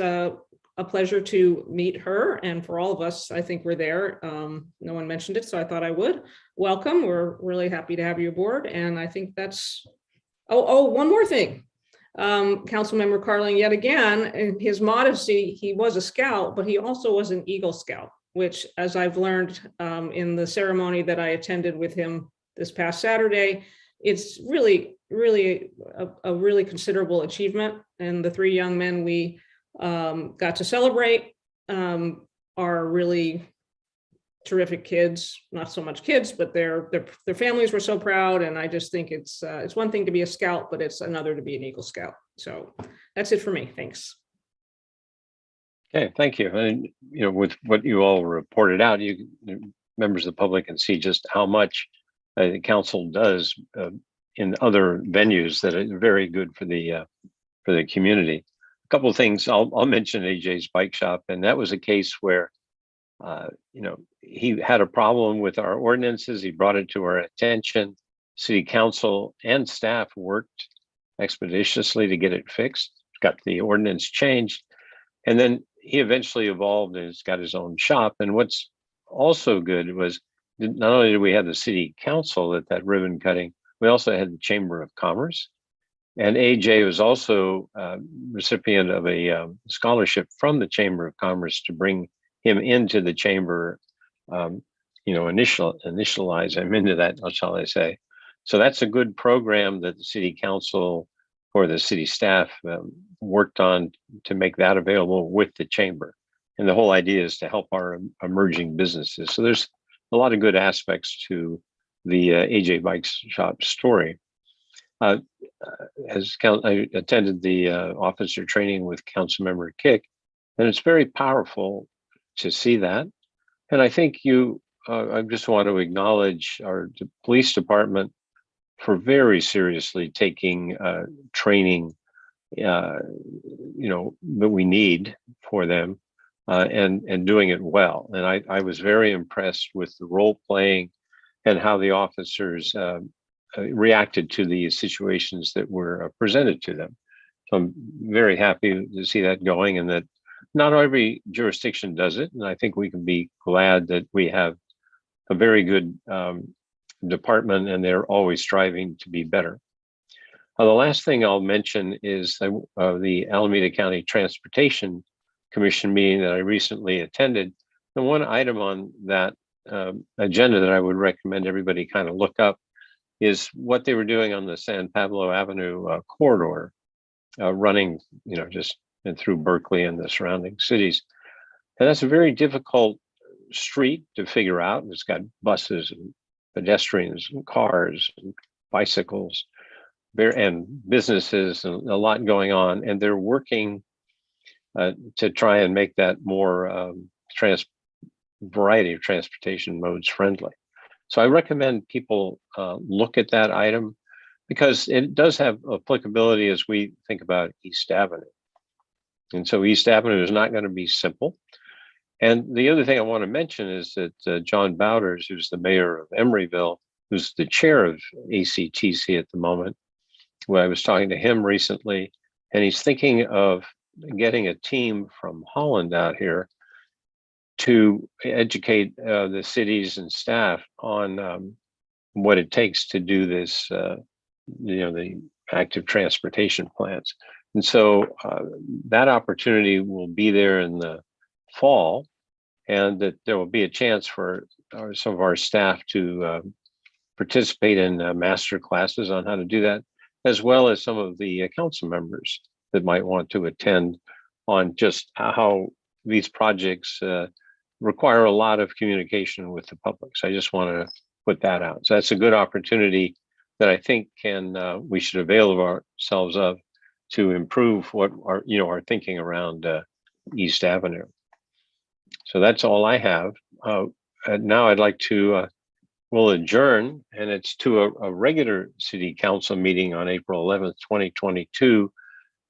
a pleasure to meet her, and for all of us, I think we're there. No one mentioned it, so I thought I would. Welcome. We're really happy to have you aboard, and I think that's, one more thing. Councilmember Carling, yet again, in his modesty, he was a scout, but he also was an Eagle Scout, which, as I've learned in the ceremony that I attended with him this past Saturday, it's really a really considerable achievement. And the three young men we got to celebrate are really terrific kids. Not so much kids, but their families were so proud. And I just think it's one thing to be a scout, but it's another to be an Eagle Scout. So that's it for me. Thanks. Okay, thank you. And with what you all reported out, members of the public can see just how much the council does in other venues that are very good for the community. A couple of things I'll mention AJ's Bike Shop, and that was a case where he had a problem with our ordinances. He brought it to our attention. City council and staff worked expeditiously to get it fixed, got the ordinance changed, and then he eventually evolved and has got his own shop. And what's also good was not only did we have the city council at that ribbon cutting, we also had the Chamber of Commerce. And AJ was also recipient of a scholarship from the Chamber of Commerce to bring him into the chamber, initialize him into that, shall I say. So that's a good program that the city council or the city staff worked on to make that available with the chamber. And the whole idea is to help our emerging businesses. So there's a lot of good aspects to the AJ Bike Shop story. I attended the officer training with Councilmember Kick, and it's very powerful to see that. And I think I just want to acknowledge our police department for very seriously taking training, that we need for them and doing it well. And I was very impressed with the role playing and how the officers reacted to the situations that were presented to them. So I'm very happy to see that going, and that not every jurisdiction does it. And I think we can be glad that we have a very good department, and they're always striving to be better. The last thing I'll mention is the Alameda County Transportation Commission meeting that I recently attended. The one item on that agenda that I would recommend everybody kind of look up is what they were doing on the San Pablo Avenue corridor, running, just through Berkeley and the surrounding cities. And that's a very difficult street to figure out. It's got buses and pedestrians and cars and bicycles and businesses and a lot going on. And they're working to try and make that more variety of transportation modes friendly. So I recommend people look at that item because it does have applicability as we think about East Avenue. And so East Avenue is not going to be simple. And the other thing I want to mention is that John Bowders, who's the mayor of Emeryville, who's the chair of ACTC at the moment, when I was talking to him recently, and he's thinking of getting a team from Holland out here to educate the cities and staff on what it takes to do this, the active transportation plans. And so that opportunity will be there in the fall, and that there will be a chance for some of our staff to participate in master classes on how to do that, as well as some of the council members that might want to attend on just how these projects require a lot of communication with the public. So I just want to put that out. So that's a good opportunity that I think we should avail of ourselves of to improve what our thinking around East Avenue. So that's all I have. And now I'd like to we'll adjourn, and it's to a regular city council meeting on April 11th, 2022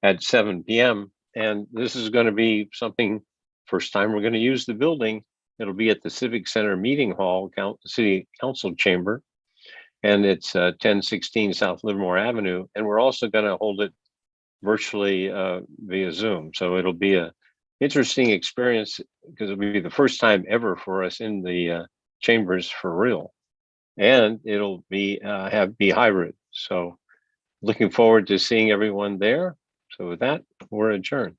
at 7 p.m. And this is going to be something, first time we're going to use the building. It'll be at the Civic Center Meeting Hall, City Council Chamber, and it's 1016 South Livermore Avenue. And we're also going to hold it virtually via Zoom. So it'll be interesting experience because it'll be the first time ever for us in the chambers for real. And it'll be hybrid. So looking forward to seeing everyone there. So with that, we're adjourned.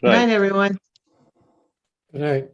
Good night, everyone. Good night.